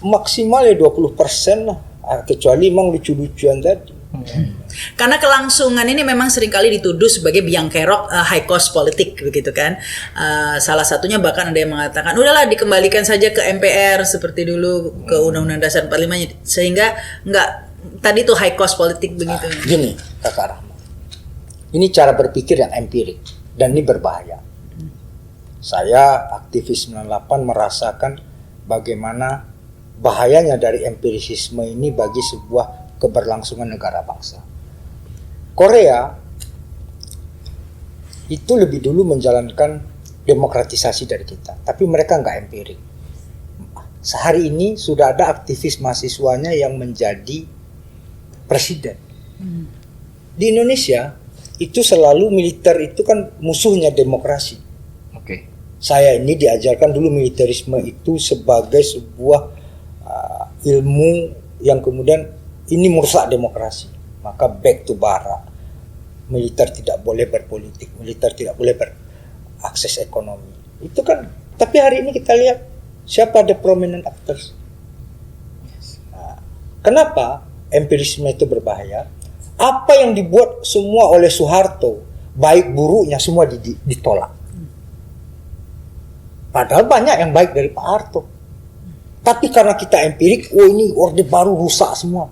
maksimal ya 20% lah, kecuali memang lucu-lucuan tadi. Karena kelangsungan ini memang seringkali dituduh sebagai biang kerok high cost politik begitu kan. Salah satunya bahkan ada yang mengatakan udahlah dikembalikan saja ke MPR seperti dulu ke Undang-Undang Dasar 45 sehingga nggak tadi tuh high cost politik begitu. Gini, Kakak Rahmat. Ini cara berpikir yang empirik dan ini berbahaya. Saya aktivis 98 merasakan bagaimana bahayanya dari empirisisme ini bagi sebuah keberlangsungan negara bangsa. Korea itu lebih dulu menjalankan demokratisasi dari kita, tapi mereka nggak empirik. Sehari ini sudah ada aktivis mahasiswanya yang menjadi presiden. Di Indonesia itu selalu militer itu kan musuhnya demokrasi. Oke. Saya ini diajarkan dulu militerisme itu sebagai sebuah ilmu yang kemudian ini merusak demokrasi. Maka back to bara. Militer tidak boleh berpolitik, militer tidak boleh berakses ekonomi. Itu kan, tapi hari ini kita lihat siapa the prominent actors. Nah, kenapa empirisme itu berbahaya? Apa yang dibuat semua oleh Soeharto, baik buruknya semua ditolak. Padahal banyak yang baik dari Pak Harto. Tapi karena kita empirik, oh ini Orde Baru rusak semua.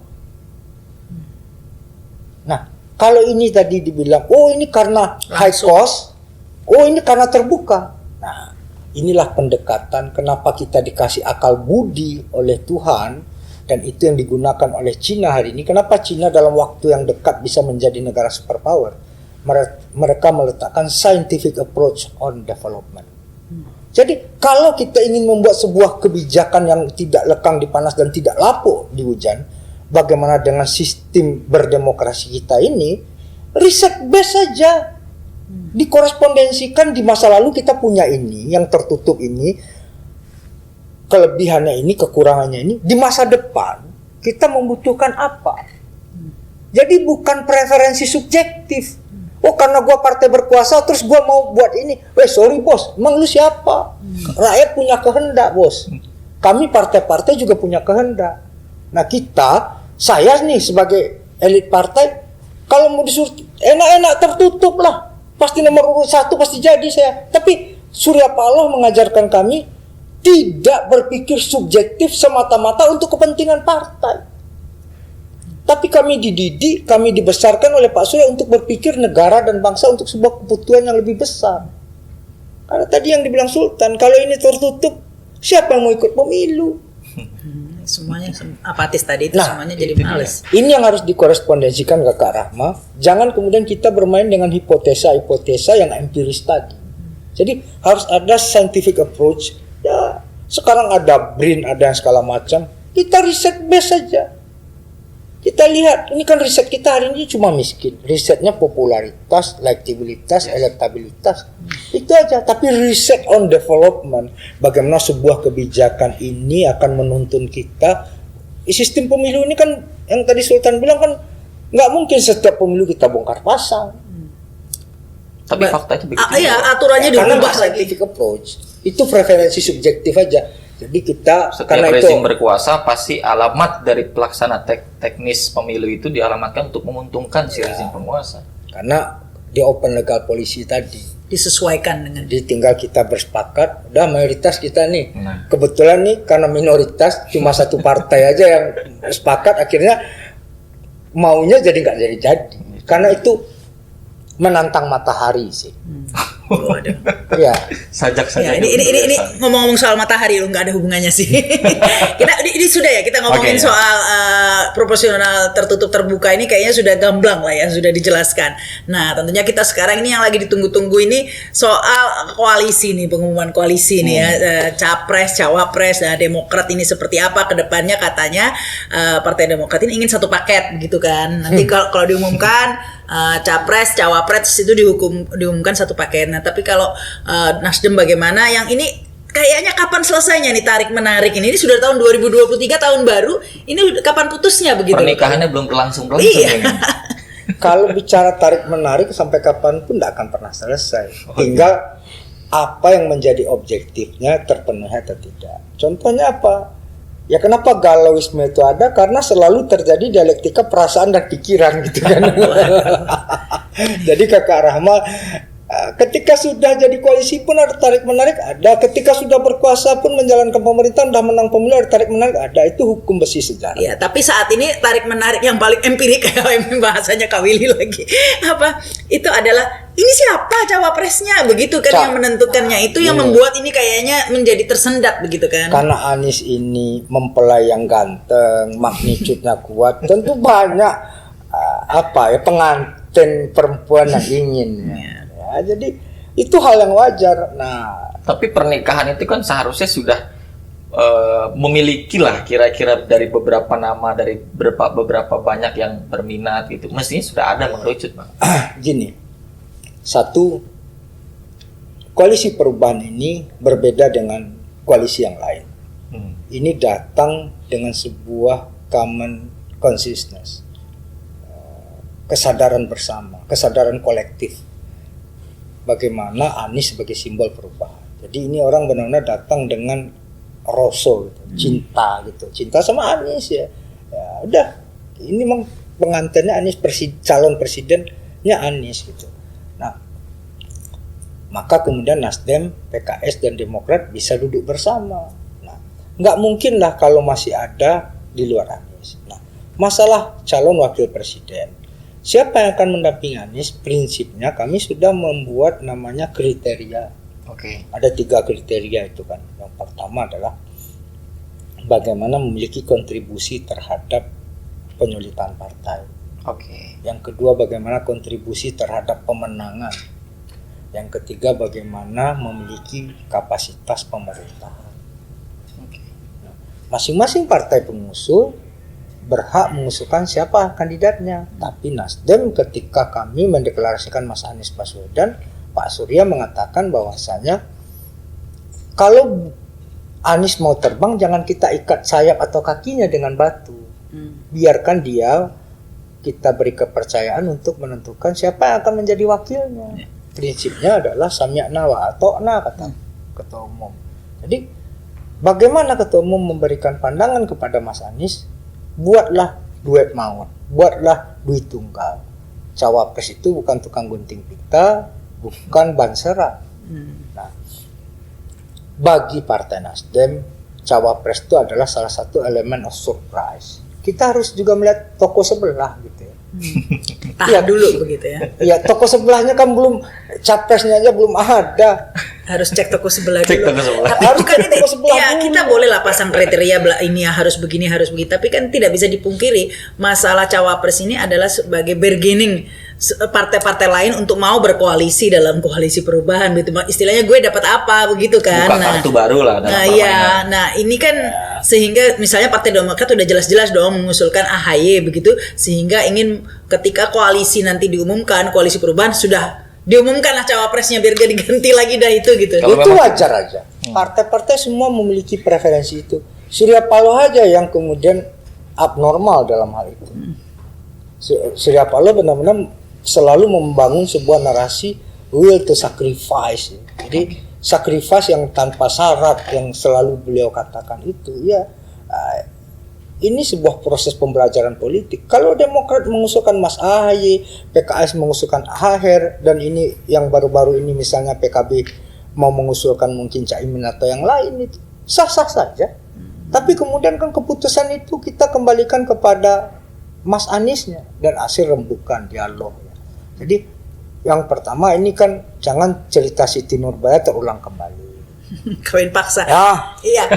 Nah, kalau ini tadi dibilang, oh ini karena high cost, oh ini karena terbuka. Nah, inilah pendekatan kenapa kita dikasih akal budi oleh Tuhan. Dan itu yang digunakan oleh Cina hari ini. Kenapa Cina dalam waktu yang dekat bisa menjadi negara superpower? Mereka meletakkan scientific approach on development. Jadi kalau kita ingin membuat sebuah kebijakan yang tidak lekang di panas dan tidak lapuk di hujan, bagaimana dengan sistem berdemokrasi kita ini? Riset base saja. Dikorespondensikan di masa lalu kita punya ini, yang tertutup ini, kelebihannya ini, kekurangannya ini, di masa depan kita membutuhkan apa? Jadi bukan preferensi subjektif. Oh karena gua partai berkuasa terus gua mau buat ini. Sorry bos, emang lu siapa? Rakyat punya kehendak bos. Kami partai-partai juga punya kehendak. Nah saya nih sebagai elit partai, kalau mau disuruh enak-enak tertutup lah. Pasti nomor urut 1 pasti jadi saya. Tapi Surya Paloh mengajarkan kami tidak berpikir subjektif semata-mata untuk kepentingan partai. Tapi kami dididik, kami dibesarkan oleh Pak Surya untuk berpikir negara dan bangsa untuk sebuah kebutuhan yang lebih besar. Karena tadi yang dibilang Sultan, kalau ini tertutup, siapa yang mau ikut pemilu? Semuanya apatis tadi itu semuanya jadi males. Ini yang harus dikorespondensikan ke Kak Rahma. Jangan kemudian kita bermain dengan hipotesa-hipotesa yang empiris tadi. Jadi harus ada scientific approach. Ya, sekarang ada BRIN, ada yang segala macam. Kita riset base saja. Kita lihat, ini kan riset kita hari ini cuma miskin. Risetnya popularitas, elektabilitas, elektabilitas. Itu aja. Tapi riset on development, bagaimana sebuah kebijakan ini akan menuntun kita. Sistem pemilu ini kan, yang tadi Sultan bilang kan, nggak mungkin setiap pemilu kita bongkar pasang. Tapi faktanya begitu. Iya, aturannya Karena dirubah scientific approach. Itu preferensi subjektif aja. Jadi kita Setiap karena rezim itu berkuasa pasti alamat dari pelaksana teknis pemilu itu dialamatkan untuk menguntungkan si rezim penguasa. karena di open legal policy tadi. disesuaikan dengan. Jadi tinggal kita bersepakat, udah mayoritas kita nih. Nah. Kebetulan nih karena minoritas cuma satu partai aja yang sepakat, akhirnya maunya jadi nggak jadi. Karena itu menantang matahari sih. Waduh. Ya. Sajak Ya, ini ngomong-ngomong soal matahari lu nggak ada hubungannya sih. ini sudah ya kita ngomongin Oke, ya. soal proporsional tertutup terbuka ini kayaknya sudah gamblang lah ya, sudah dijelaskan. Nah, tentunya kita sekarang ini yang lagi ditunggu-tunggu ini soal koalisi nih, pengumuman koalisi nih ya, capres, cawapres, Demokrat ini seperti apa ke depannya. Katanya Partai Demokrat ini ingin satu paket gitu kan. Nanti kalau diumumkan capres, cawapres itu diumumkan satu paket. Nah, tapi kalau Nasdem bagaimana? Yang ini kayaknya kapan selesainya nih tarik menarik ini? Ini sudah tahun 2023, tahun baru. Ini kapan putusnya begitu? Pernikahannya belum berlangsung Iya. ya. Kalau bicara tarik menarik sampai kapanpun tidak akan pernah selesai. Tinggal apa yang menjadi objektifnya terpenuhi atau tidak. Contohnya apa? Ya kenapa galauisme itu ada? Karena selalu terjadi dialektika perasaan dan pikiran gitu kan. Jadi Kakak Rahma ketika sudah jadi koalisi pun ada tarik menarik ada, ketika sudah berkuasa pun menjalankan pemerintahan udah menang pemilu ada tarik menarik ada, itu hukum besi sejarah. Ya, tapi saat ini tarik menarik yang paling empirik bahasanya Kak Willy lagi. Apa? Itu adalah ini siapa cawapresnya begitu kan yang menentukannya, itu yang membuat ini kayaknya menjadi tersendat begitu kan. Karena Anies ini mempelai yang ganteng, magnitude-nya kuat, tentu banyak pengantin perempuan yang ingin. Ya, jadi itu hal yang wajar. Nah, tapi pernikahan itu kan seharusnya sudah memiliki lah kira-kira dari beberapa nama, dari beberapa banyak yang berminat gitu. Mestinya sudah ada mengerucut, Bang. Gini, satu, koalisi perubahan ini berbeda dengan koalisi yang lain. Ini datang dengan sebuah common consciousness, kesadaran bersama, kesadaran kolektif. Bagaimana Anies sebagai simbol perubahan. Jadi ini orang benar-benar datang dengan rasa gitu, cinta gitu, cinta sama Anies ya. Ya udah, ini memang pengantinnya Anies, calon presidennya Anies gitu. Nah, maka kemudian Nasdem, PKS dan Demokrat bisa duduk bersama. Nah, nggak mungkin lah kalau masih ada di luar Anies. Nah, masalah calon wakil presiden. Siapa yang akan mendampingi Anies? Prinsipnya kami sudah membuat namanya kriteria. Oke. Ada 3 kriteria itu kan. Yang pertama adalah bagaimana memiliki kontribusi terhadap penyulitan partai. Oke. Yang kedua bagaimana kontribusi terhadap pemenangan. Yang ketiga bagaimana memiliki kapasitas pemerintahan. Oke. Nah, masing-masing partai pengusung berhak mengusulkan siapa kandidatnya. Tapi Nasdem ketika kami mendeklarasikan Mas Anies Baswedan, Pak Surya mengatakan bahwasanya kalau Anies mau terbang jangan kita ikat sayap atau kakinya dengan batu. Biarkan dia, kita beri kepercayaan untuk menentukan siapa yang akan menjadi wakilnya. Prinsipnya adalah sami'na wa ata'na kata Ketua Umum. Jadi bagaimana Ketua Umum memberikan pandangan kepada Mas Anies? Buatlah duet maut, buatlah duit tunggal. Cawapres itu bukan tukang gunting pita, bukan banserat. Nah, bagi Partai Nasdem, cawapres itu adalah salah satu elemen of surprise. Kita harus juga melihat toko sebelah gitu ya. Tahan dulu begitu ya. Ya, toko sebelahnya kan belum, capresnya aja belum ada. Harus cek toko sebelah Cek dulu. toko sebelah. Tapi Harus bukan cek itu. toko sebelah Ya, dulu. kita boleh lah pasang kriteria ini harus begini, harus begitu. Tapi kan tidak bisa dipungkiri masalah cawapres ini adalah sebagai bargaining partai-partai lain untuk mau berkoalisi dalam koalisi perubahan gitu. Istilahnya gue dapat apa begitu kan. Buka kartu baru lah dalam Nah, permainan. iya. Nah, ini kan sehingga misalnya Partai Demokrat udah jelas-jelas dong mengusulkan AHY begitu, sehingga ingin ketika koalisi nanti diumumkan, koalisi perubahan sudah diumumkan lah cawapresnya biar gak diganti lagi dah itu gitu. Kalau Itu memang- wajar aja. Partai-partai semua memiliki preferensi itu. Surya Paloh aja yang kemudian abnormal dalam hal itu. Surya Paloh benar-benar selalu membangun sebuah narasi will to sacrifice. Jadi sacrifice yang tanpa syarat yang selalu beliau katakan itu ya ini sebuah proses pembelajaran politik. Kalau Demokrat mengusulkan Mas Ahaye, PKS mengusulkan Aher, dan ini yang baru-baru ini misalnya PKB mau mengusulkan mungkin Caimin atau yang lain, itu sah-sah saja. Tapi kemudian kan keputusan itu kita kembalikan kepada Mas Aniesnya dan hasil rembukan dialog. Jadi yang pertama ini kan jangan cerita Siti Nurbaya terulang kembali. Kawin paksa. Ya. Iya,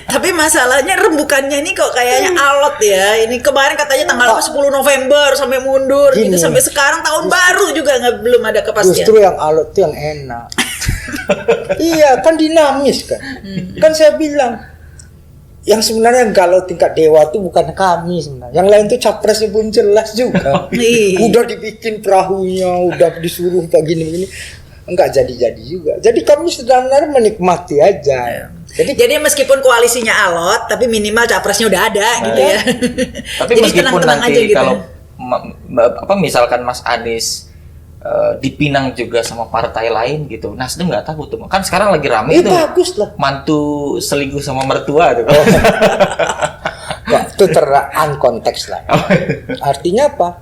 tapi masalahnya rembukannya ini kok kayaknya alot ya. Ini kemarin katanya tanggal 10 November sampai mundur Gini. gitu, sampai sekarang tahun baru juga belum ada kepastian. Justru yang alot itu yang enak. Iya, kan dinamis kan. Kan saya bilang yang sebenarnya galau tingkat dewa itu bukan kami sebenarnya. Yang lain tuh capresnya belum jelas juga. Udah dibikin perahunya, udah disuruh begini-begini. Enggak jadi-jadi juga. Jadi kami sebenarnya menikmati aja. Jadi meskipun koalisinya alot, tapi minimal capresnya udah ada gitu ya. Tapi Jadi meskipun tenang-tenang nanti aja gitu. kalau misalkan Mas Anies dipinang juga sama partai lain gitu, Nasdem nggak takut tuh. Kan sekarang lagi rame tuh. Bagus lah. Mantu selingkuh sama mertua tuh. Wah, itu konteks lah. Artinya apa?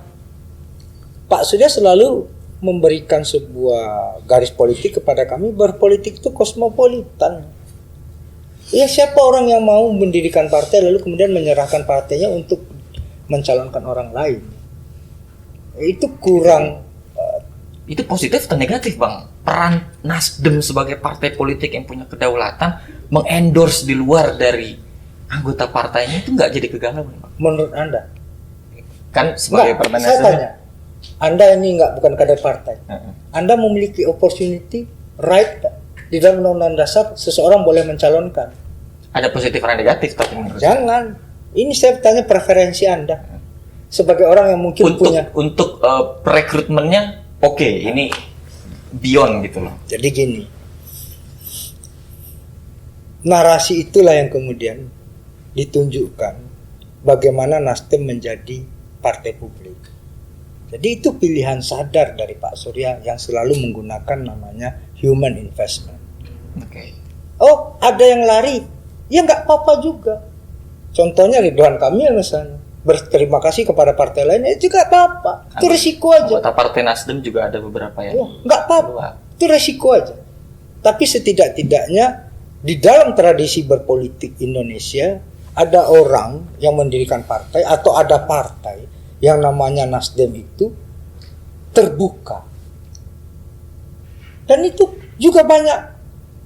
Pak Surya selalu memberikan sebuah garis politik kepada kami. Berpolitik itu kosmopolitan. Ya, siapa orang yang mau mendirikan partai lalu kemudian menyerahkan partainya untuk mencalonkan orang lain? Itu kurang. Itu positif atau negatif, Bang? Peran Nasdem sebagai partai politik yang punya kedaulatan mengendorse di luar dari anggota partainya itu nggak jadi kegalauan, Bang? Menurut Anda? Kan sebagai partai Saya Nasdem. tanya, Anda ini bukan kader partai. Anda memiliki opportunity, right, di dalam undang-undang dasar seseorang boleh mencalonkan. Ada positif dan negatif tapi menurut saya. Jangan. Ini saya tanya preferensi Anda. Sebagai orang yang mungkin punya. Untuk rekrutmennya oke, ini beyond gitu loh. Jadi gini. Narasi itulah yang kemudian ditunjukkan bagaimana Nasdem menjadi partai publik. Jadi itu pilihan sadar dari Pak Surya yang selalu menggunakan namanya human investment. Oke. Oh, ada yang lari, ya nggak apa-apa juga. Contohnya Ridwan Kamil misalnya, berterima kasih kepada partai lain, ya juga apa-apa. Itu risiko aja. Anggota partai Nasdem juga ada beberapa Ya, yang nggak apa-apa. Itu risiko aja. Tapi setidak-tidaknya di dalam tradisi berpolitik Indonesia ada orang yang mendirikan partai atau ada partai yang namanya Nasdem itu terbuka. Dan itu juga banyak.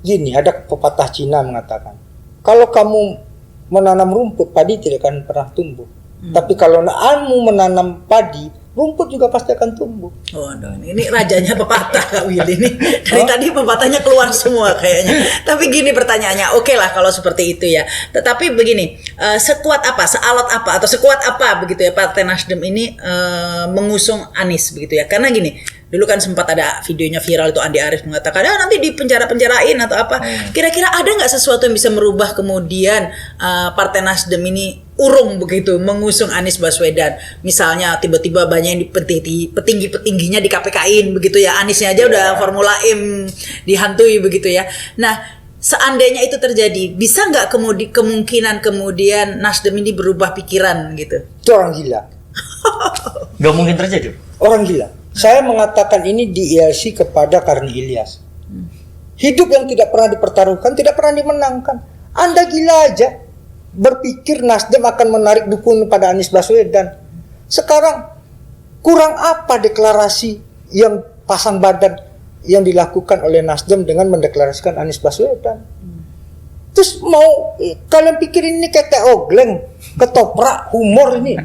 Gini, ada pepatah Cina mengatakan, kalau kamu menanam rumput, padi tidak akan pernah tumbuh. Tapi kalau kamu menanam padi, rumput juga pasti akan tumbuh. Oh, ini rajanya pepatah Kak Willy ini. Dari tadi pepatahnya keluar semua kayaknya. Tapi gini pertanyaannya, oke lah kalau seperti itu ya. Tetapi begini, sekuat apa, sealat apa, atau sekuat apa begitu ya Partai Nasdem ini mengusung Anies begitu ya? Karena gini, dulu kan sempat ada videonya viral itu Andi Arief mengatakan, nanti dipenjara-penjarain atau apa. Kira-kira ada nggak sesuatu yang bisa merubah kemudian Partai Nasdem ini urung begitu mengusung Anies Baswedan? Misalnya tiba-tiba banyak yang petinggi-petingginya di KPK-in begitu ya, Aniesnya aja udah Formula M dihantui begitu ya. Nah, seandainya itu terjadi, bisa nggak kemungkinan kemudian Nasdem ini berubah pikiran gitu? Itu orang gila. nggak mungkin terjadi. Orang gila. Saya mengatakan ini di ILC kepada Karni Ilyas. Hidup yang tidak pernah dipertaruhkan, tidak pernah dimenangkan. Anda gila aja berpikir Nasdem akan menarik dukungan pada Anies Baswedan. Sekarang kurang apa deklarasi yang pasang badan yang dilakukan oleh Nasdem dengan mendeklarasikan Anies Baswedan? Terus mau kalian pikir ini kayak ogleng, ketoprak, humor ini?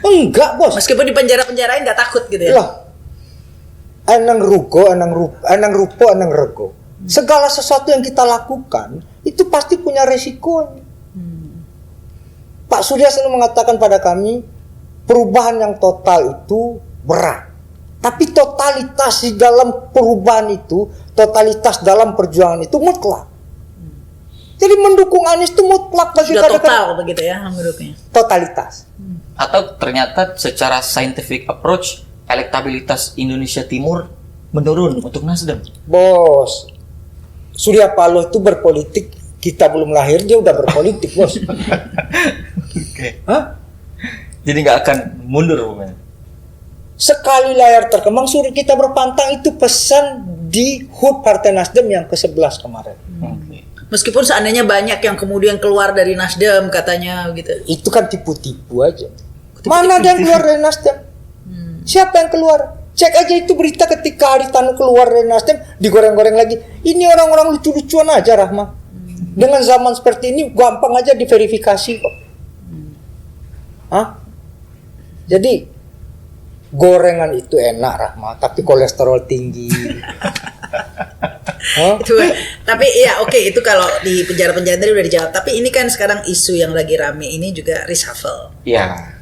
Enggak, bos. Meskipun di penjara-penjarain nggak takut gitu ya? Lah, anang rugo, anang rupo, anang rego. Segala sesuatu yang kita lakukan itu pasti punya resiko. Pak Surya selalu mengatakan pada kami, perubahan yang total itu berat. Tapi totalitas di dalam perubahan itu, totalitas dalam perjuangan itu mutlak. Jadi mendukung Anies itu mutlak bagi Sudah total begitu ya mendukungnya. Totalitas. Atau ternyata secara scientific approach elektabilitas Indonesia Timur menurun untuk Nasdem. Bos, Surya Paloh itu berpolitik, kita belum lahir dia udah berpolitik, bos. Oke. Hah? Jadi nggak akan mundur pokoknya. Sekali layar terkembang suruh kita berpantang, itu pesan di HUT Partai Nasdem yang ke-11 kemarin. Oke. Meskipun seandainya banyak yang kemudian keluar dari Nasdem katanya gitu. Itu kan tipu-tipu aja. Mana ada yang keluar dari Nasdem? Siapa yang keluar? Cek aja itu berita ketika Haritanu keluar dari Nasdem, digoreng-goreng lagi. Ini orang-orang lucu-lucuan aja, Rahma. Dengan zaman seperti ini gampang aja diverifikasi kok. Hah? Jadi gorengan itu enak, Rahma, tapi kolesterol tinggi. Hah? Tapi ya oke, itu kalau di penjara-penjara tadi udah dijawab. Tapi ini kan sekarang isu yang lagi rame ini juga reshuffle. Ya.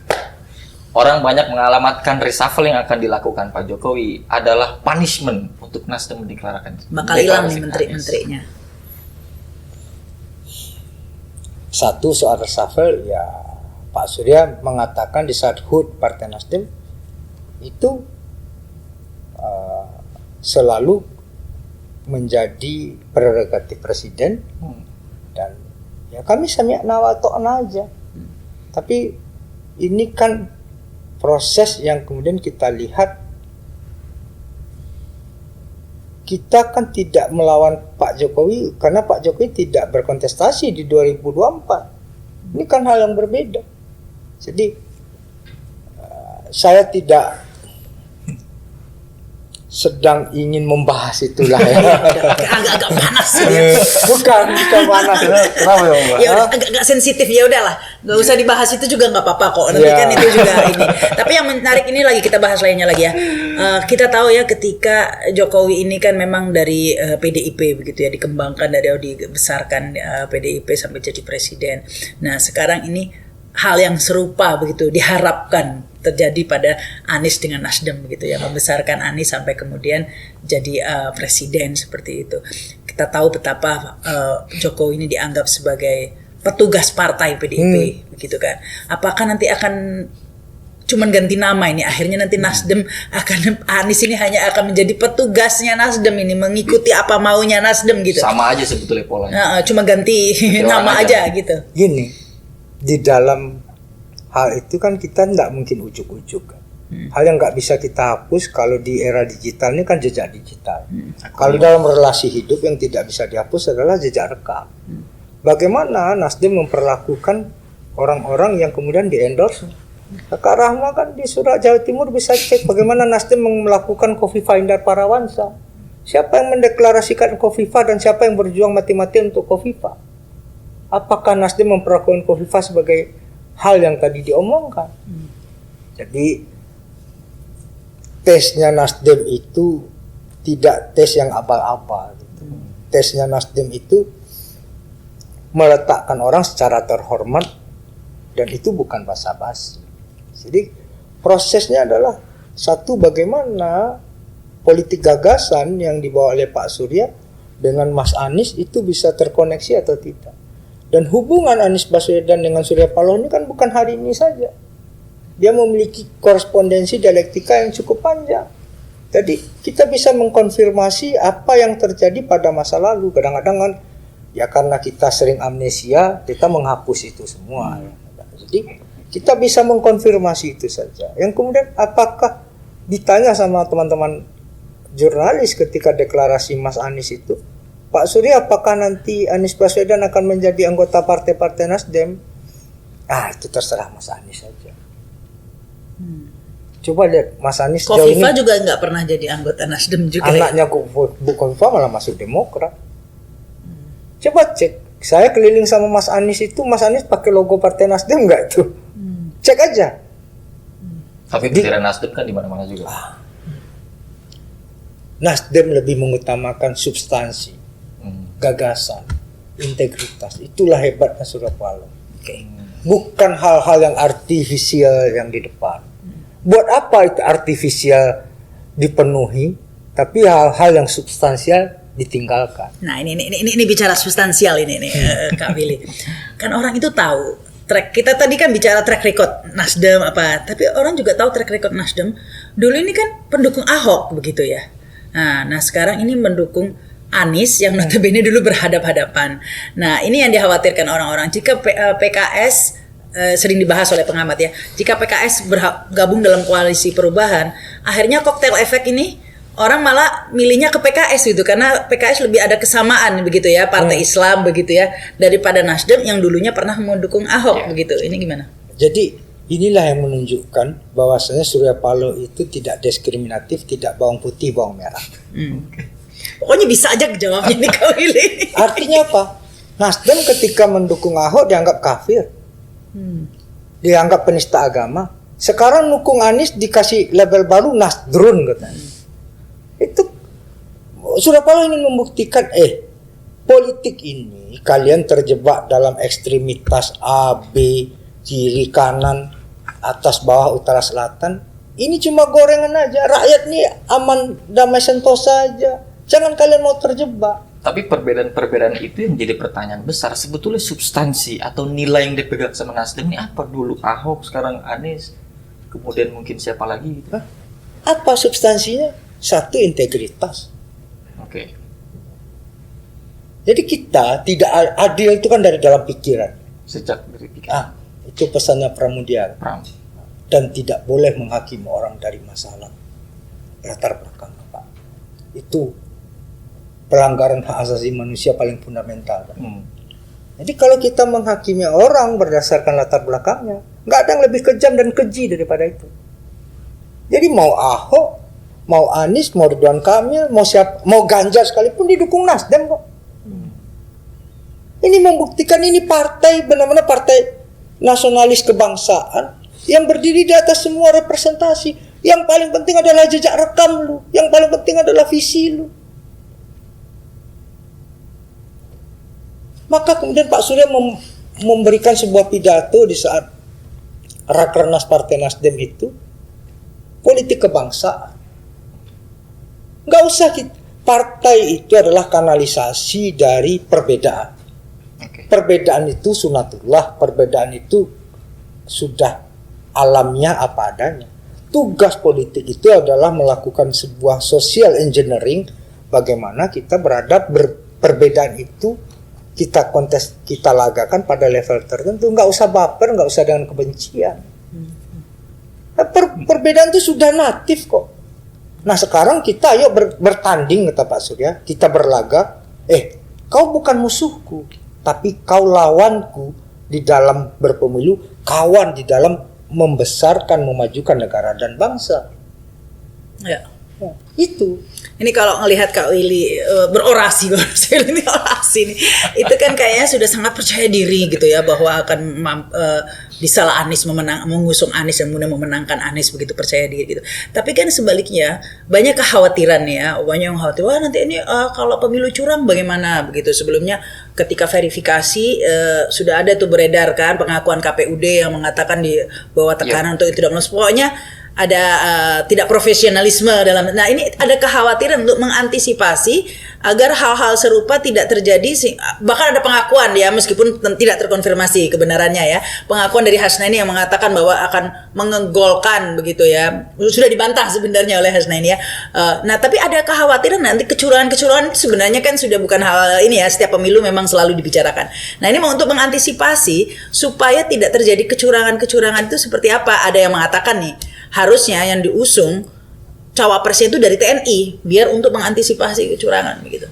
Orang banyak mengalamatkan reshuffle yang akan dilakukan Pak Jokowi adalah punishment untuk Nasdem mendeklarasikan. Bakal hilang nih menteri-menterinya. Satu soal reshuffle, ya Pak Surya mengatakan di saat HUT Partai Nasdem itu selalu menjadi prerogatif presiden, dan ya kami sami'na wa ta'na aja. Tapi ini kan proses yang kemudian kita lihat, kita kan tidak melawan Pak Jokowi karena Pak Jokowi tidak berkontestasi di 2024. Ini kan hal yang berbeda. Jadi saya tidak sedang ingin membahas itulah ya. Agak-agak panas ya. bukan panas. Kenapa ya, Mbak? Ya udah, agak sensitif, ya udahlah, nggak usah dibahas itu juga nggak apa-apa kok. Nanti Ya. kan itu juga ini. Tapi yang menarik ini lagi kita bahas lainnya lagi ya. Kita tahu ya ketika Jokowi ini kan memang dari PDIP begitu ya, dikembangkan dari dibesarkan PDIP sampai jadi presiden. Nah sekarang ini hal yang serupa begitu diharapkan terjadi pada Anies dengan Nasdem begitu ya, membesarkan Anies sampai kemudian jadi presiden seperti itu. Kita tahu betapa Jokowi ini dianggap sebagai petugas partai PDIP begitu kan. Apakah nanti akan cuman ganti nama ini, akhirnya nanti Nasdem akan, Anies ini hanya akan menjadi petugasnya Nasdem ini, mengikuti apa maunya Nasdem gitu. Sama aja sebetulnya polanya. Cuma ganti nama aja gitu. Gini, di dalam hal itu kan kita tidak mungkin ujuk-ujuk kan. Hal yang nggak bisa kita hapus kalau di era digital ini kan jejak digital. Kalau dalam relasi hidup yang tidak bisa dihapus adalah jejak rekam. Bagaimana Nasdem memperlakukan orang-orang yang kemudian di-endorse? Kak Rahma kan di Surat Jawa Timur bisa cek bagaimana Nasdem melakukan Khofifah Indar Parawansa. Siapa yang mendeklarasikan Khofifah dan siapa yang berjuang mati-matian untuk Khofifah? Apakah Nasdem memperlakukan Khofifah sebagai hal yang tadi diomongkan? Jadi tesnya Nasdem itu tidak tes yang abal-abal. Tesnya Nasdem itu meletakkan orang secara terhormat, dan itu bukan basa-basi. Jadi prosesnya adalah satu, bagaimana politik gagasan yang dibawa oleh Pak Surya dengan Mas Anies itu bisa terkoneksi atau tidak. Dan hubungan Anies Baswedan dengan Surya Paloh ini kan bukan hari ini saja. Dia memiliki korespondensi dialektika yang cukup panjang. Jadi kita bisa mengkonfirmasi apa yang terjadi pada masa lalu. Kadang-kadang kan ya karena kita sering amnesia, kita menghapus itu semua. Jadi kita bisa mengkonfirmasi itu saja. Yang kemudian apakah ditanya sama teman-teman jurnalis ketika deklarasi Mas Anies itu, Pak Surya, apakah nanti Anies Baswedan akan menjadi anggota partai-partai Nasdem? Itu terserah Mas Anies saja. Coba lihat Mas Anies jauh ini. Khofifah juga nggak pernah jadi anggota Nasdem juga. Anaknya Bu Khofifah malah masuk Demokrat. Coba cek. Saya keliling sama Mas Anies itu, Mas Anies pakai logo partai Nasdem nggak tuh? Cek aja. Tapi bendera Nasdem kan di mana-mana juga. Nasdem lebih mengutamakan substansi, gagasan, integritas. Itulah hebatnya Surya Paloh. Bukan hal-hal yang artifisial yang di depan. Buat apa itu artifisial dipenuhi, tapi hal-hal yang substansial ditinggalkan. Nah ini bicara substansial ini nih Kak Willy. Kan orang itu tahu kita tadi kan bicara track record Nasdem apa, tapi orang juga tahu track record Nasdem dulu ini kan pendukung Ahok begitu ya. Nah sekarang ini mendukung Anies yang notabene dulu berhadap-hadapan. Nah ini yang dikhawatirkan orang-orang, jika PKS sering dibahas oleh pengamat ya. Jika PKS bergabung dalam koalisi perubahan, akhirnya koktail efek ini orang malah milihnya ke PKS gitu karena PKS lebih ada kesamaan begitu ya, partai Islam begitu ya, daripada Nasdem yang dulunya pernah mendukung Ahok begitu. Ini gimana? Jadi inilah yang menunjukkan bahwasanya Surya Paloh itu tidak diskriminatif, tidak bawang putih, bawang merah. Pokoknya bisa aja jawabnya nih Kak Willy. Artinya apa? Nasdem ketika mendukung Ahok dianggap kafir, dianggap penista agama. Sekarang dukung Anies dikasih label baru Nasdrun katanya. Itu Surya Paloh ingin membuktikan politik ini kalian terjebak dalam ekstremitas A, B, kiri, kanan, atas, bawah, utara, selatan. Ini cuma gorengan aja. Rakyat nih aman, damai, sentosa aja. Jangan kalian mau terjebak. Tapi perbedaan-perbedaan itu yang menjadi pertanyaan besar. Sebetulnya substansi atau nilai yang dipegang sama Nasdem ini apa? Dulu Ahok, sekarang Anies, kemudian mungkin siapa lagi gitu. Apa substansinya? Satu, integritas. Oke. Jadi kita tidak adil itu kan dari dalam pikiran. Sejak dari pikiran. Itu pesannya Pramudia. Dan tidak boleh menghakimi orang dari masalah latar belakang, Pak. Itu pelanggaran hak asasi manusia paling fundamental. Jadi kalau kita menghakimi orang berdasarkan latar belakangnya, nggak ada yang lebih kejam dan keji daripada itu. Jadi mau Ahok, mau Anies, mau Ridwan Kamil, mau Ganjar sekalipun didukung Nasdem kok. Ini membuktikan ini partai benar-benar partai nasionalis kebangsaan yang berdiri di atas semua representasi. Yang paling penting adalah jejak rekam lu, yang paling penting adalah visi lu. Maka kemudian Pak Surya memberikan sebuah pidato di saat Rakernas Partai Nasdem itu, politik kebangsaan. Nggak usah partai itu adalah kanalisasi dari perbedaan. Perbedaan itu sunatullah, perbedaan itu sudah alamnya apa adanya. Tugas politik itu adalah melakukan sebuah social engineering, bagaimana kita perbedaan itu kita kontes, kita lagakan pada level tertentu. Nggak usah baper, nggak usah dengan kebencian. Perbedaan itu sudah natif kok. Nah sekarang kita ayo bertanding, kata Pak Surya, kita berlaga. Kau bukan musuhku, tapi kau lawanku di dalam berpemilu, kawan di dalam membesarkan, memajukan negara dan bangsa. Ya. Itu. Ini kalau ngelihat Kak Willy berorasi ini orasi nih, itu kan kayaknya sudah sangat percaya diri gitu ya bahwa akan bisa lah Anies mengusung Anies dan kemudian memenangkan Anies, begitu percaya diri gitu. Tapi kan sebaliknya banyak kekhawatiran ya, banyak yang khawatir wah nanti ini kalau pemilu curang bagaimana begitu. Sebelumnya ketika verifikasi sudah ada tuh beredar kan pengakuan KPUD yang mengatakan di bawah tekanan untuk itu dan pokoknya ada tidak profesionalisme dalam. Nah ini ada kekhawatiran untuk mengantisipasi agar hal-hal serupa tidak terjadi. Bahkan ada pengakuan ya, meskipun tidak terkonfirmasi kebenarannya ya, pengakuan dari Hasnaini yang mengatakan bahwa akan mengegolkan begitu ya, sudah dibantah sebenarnya oleh Hasnaini ya. Nah tapi ada kekhawatiran nanti kecurangan-kecurangan itu sebenarnya kan sudah bukan hal ini ya, setiap pemilu memang selalu dibicarakan. Nah ini mau untuk mengantisipasi supaya tidak terjadi kecurangan-kecurangan itu seperti apa? Ada yang mengatakan nih, harusnya yang diusung cawapresnya itu dari TNI biar untuk mengantisipasi kecurangan begitu.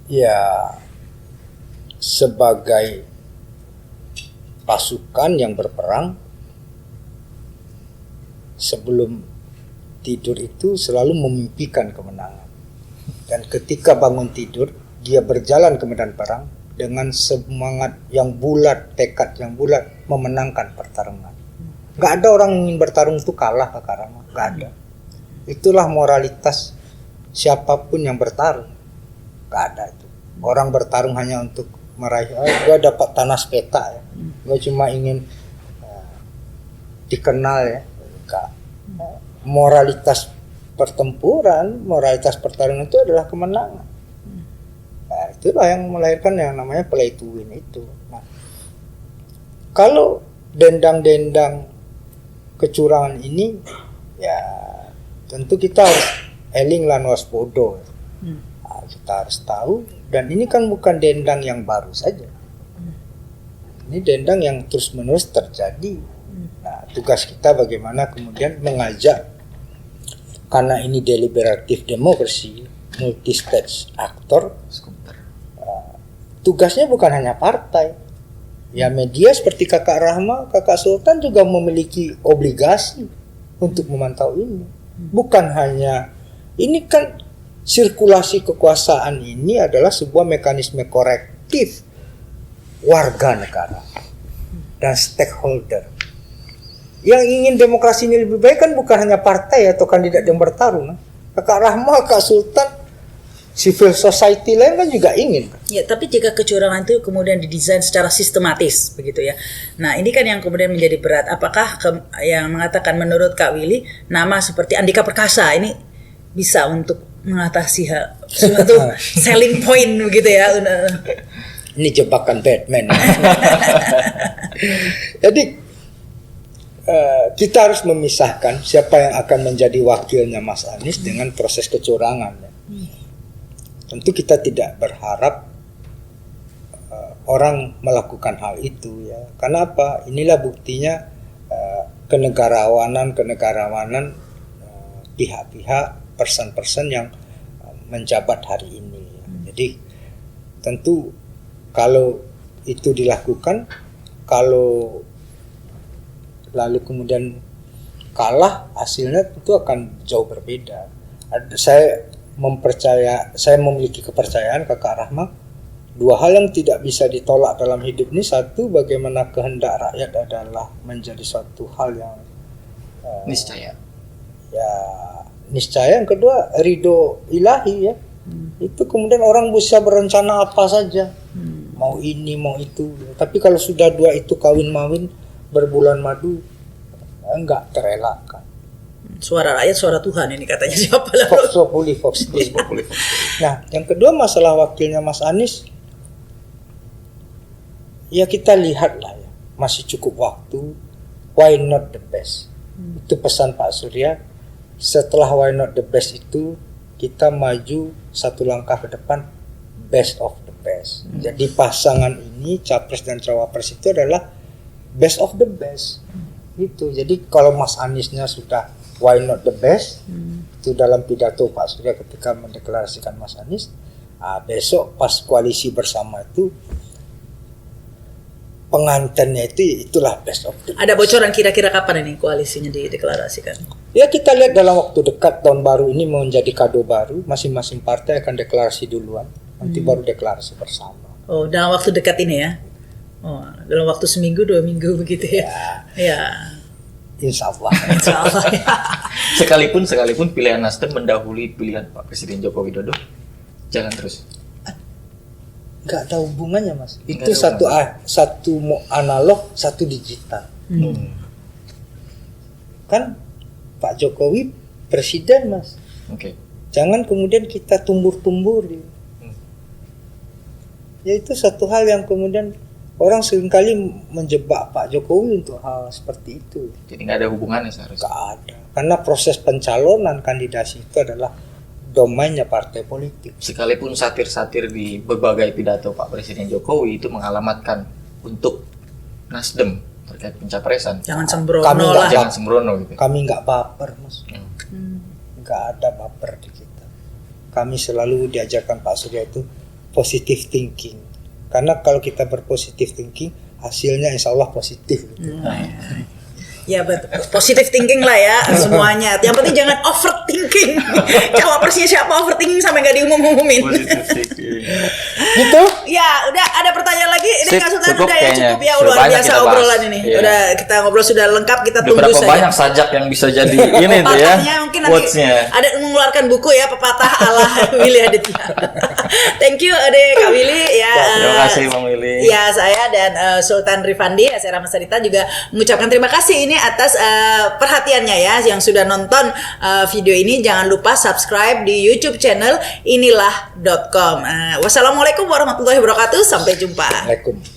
Ya, sebagai pasukan yang berperang, sebelum tidur itu selalu memimpikan kemenangan. Dan ketika bangun tidur, dia berjalan ke medan perang dengan semangat yang bulat, tekad yang bulat memenangkan pertarungan. Nggak ada orang yang ingin bertarung itu kalah ke Karama, nggak ada. Itulah moralitas siapapun yang bertarung, nggak ada itu. Orang bertarung hanya untuk meraih, gue dapat tanah peta ya, gue cuma ingin dikenal ya. Nggak. Moralitas pertempuran, moralitas pertarungan itu adalah kemenangan. Nah, itulah yang melahirkan yang namanya play to win itu. Nah, kalau dendang-dendang kecurangan ini ya tentu kita harus eling lan waspodo. Kita harus tahu, dan ini kan bukan dendang yang baru saja. ini dendang yang terus-menerus terjadi. Nah, tugas kita bagaimana kemudian mengajak, karena ini deliberatif demokrasi, multi stage aktor, tugasnya bukan hanya partai. Ya media seperti Kakak Rahma, Kakak Sultan juga memiliki obligasi untuk memantau ini. Bukan hanya, ini kan sirkulasi kekuasaan ini adalah sebuah mekanisme korektif warga negara dan stakeholder. Yang ingin demokrasi ini lebih baik kan bukan hanya partai atau kandidat yang bertarung. Kakak Rahma, Kak Sultan, civil society lain kan juga ingin. Ya, tapi jika kecurangan itu kemudian didesain secara sistematis begitu ya. Nah, ini kan yang kemudian menjadi berat. Apakah yang mengatakan menurut Kak Willy nama seperti Andika Perkasa ini bisa untuk mengatasi suatu selling point begitu ya? Ini jebakan Batman. Jadi kita harus memisahkan siapa yang akan menjadi wakilnya Mas Anies dengan proses kecurangan. Tentu kita tidak berharap orang melakukan hal itu ya. Karena apa? Inilah buktinya kenegarawanan pihak-pihak person-person yang menjabat hari ini. Jadi tentu kalau itu dilakukan, kalau lalu kemudian kalah, hasilnya tentu akan jauh berbeda. Saya memiliki kepercayaan Kakak Rahma, dua hal yang tidak bisa ditolak dalam hidup ini. Satu, bagaimana kehendak rakyat adalah menjadi suatu hal yang niscaya. Ya, niscaya. Yang kedua, ridho ilahi ya. Itu kemudian orang bisa berencana apa saja. Mau ini, mau itu. Tapi kalau sudah dua itu kawin-mawin berbulan madu, enggak terelakkan. Suara rakyat, suara Tuhan ini katanya siapa lah? Vox Populi, Vox Dei. Nah, yang kedua masalah wakilnya Mas Anies, ya kita lihatlah ya, masih cukup waktu. Why not the best? Itu pesan Pak Surya. Setelah why not the best itu, kita maju satu langkah ke depan, best of the best. Jadi pasangan ini, capres dan cawapres itu adalah best of the best. Gitu. Jadi kalau Mas Aniesnya sudah why not the best, itu dalam pidato Pak Surya ketika mendeklarasikan Mas Anies, besok pas koalisi bersama itu pengantinnya itulah best of the best. Ada bocoran kira-kira kapan ini koalisinya dideklarasikan? Ya kita lihat dalam waktu dekat, tahun baru ini menjadi kado baru, masing-masing partai akan deklarasi duluan, nanti baru deklarasi bersama. Oh, dalam waktu dekat ini ya? Oh, dalam waktu seminggu, 2 minggu begitu ya? Ya. Insya Allah. Insya Allah ya. Sekalipun pilihan Nasdem mendahului pilihan Pak Presiden Joko Widodo, jalan terus. Nggak ada hubungannya Mas. Nggak Itu ada satu analog, satu digital. Kan Pak Jokowi presiden Mas. Oke. Jangan kemudian kita tumbur-tumbur. Ya itu satu hal yang kemudian orang seringkali menjebak Pak Jokowi untuk hal seperti itu. Jadi nggak ada hubungannya seharusnya. Nggak ada. Karena proses pencalonan kandidasi itu adalah domainnya partai politik. Sekalipun satir-satir di berbagai pidato Pak Presiden Jokowi itu mengalamatkan untuk Nasdem terkait pencapresan. Jangan sembrono Kami nggak lah. Jangan sembrono gitu. Kami nggak baper Mas. Nggak ada baper di kita. Kami selalu diajarkan Pak Surya itu positive thinking. Karena kalau kita berpositive thinking, hasilnya insya Allah positif. Ya betul, positive thinking lah ya semuanya. Yang penting jangan overthinking. Cawapresnya siapa overthinking sampai nggak diumum-umumin. Gitu? Ya, udah ada pertanyaan lagi. Ini Sip, Kak Sultan cukup udah ya kayaknya. cukup ya, Sudah luar banyak biasa kita bahas. obrolan ini. Iya. Udah kita ngobrol sudah lengkap, kita Udah tunggu berapa saja. banyak sajak yang bisa jadi ini tuh ya. Pepatahnya mungkin nanti quotes-nya. ada mengeluarkan buku ya, pepatah ala Willy Aditya. Thank you Ade Kak Willy ya. Terima kasih Bang Willy. Ya, saya dan Sultan Rifandi, saya Rahma Sarita juga mengucapkan terima kasih ini atas perhatiannya ya yang sudah nonton video ini. Jangan lupa subscribe di YouTube channel inilah.com. Wassalamualaikum warahmatullahi wabarakatuh. Sampai jumpa. Waalaikumsalam.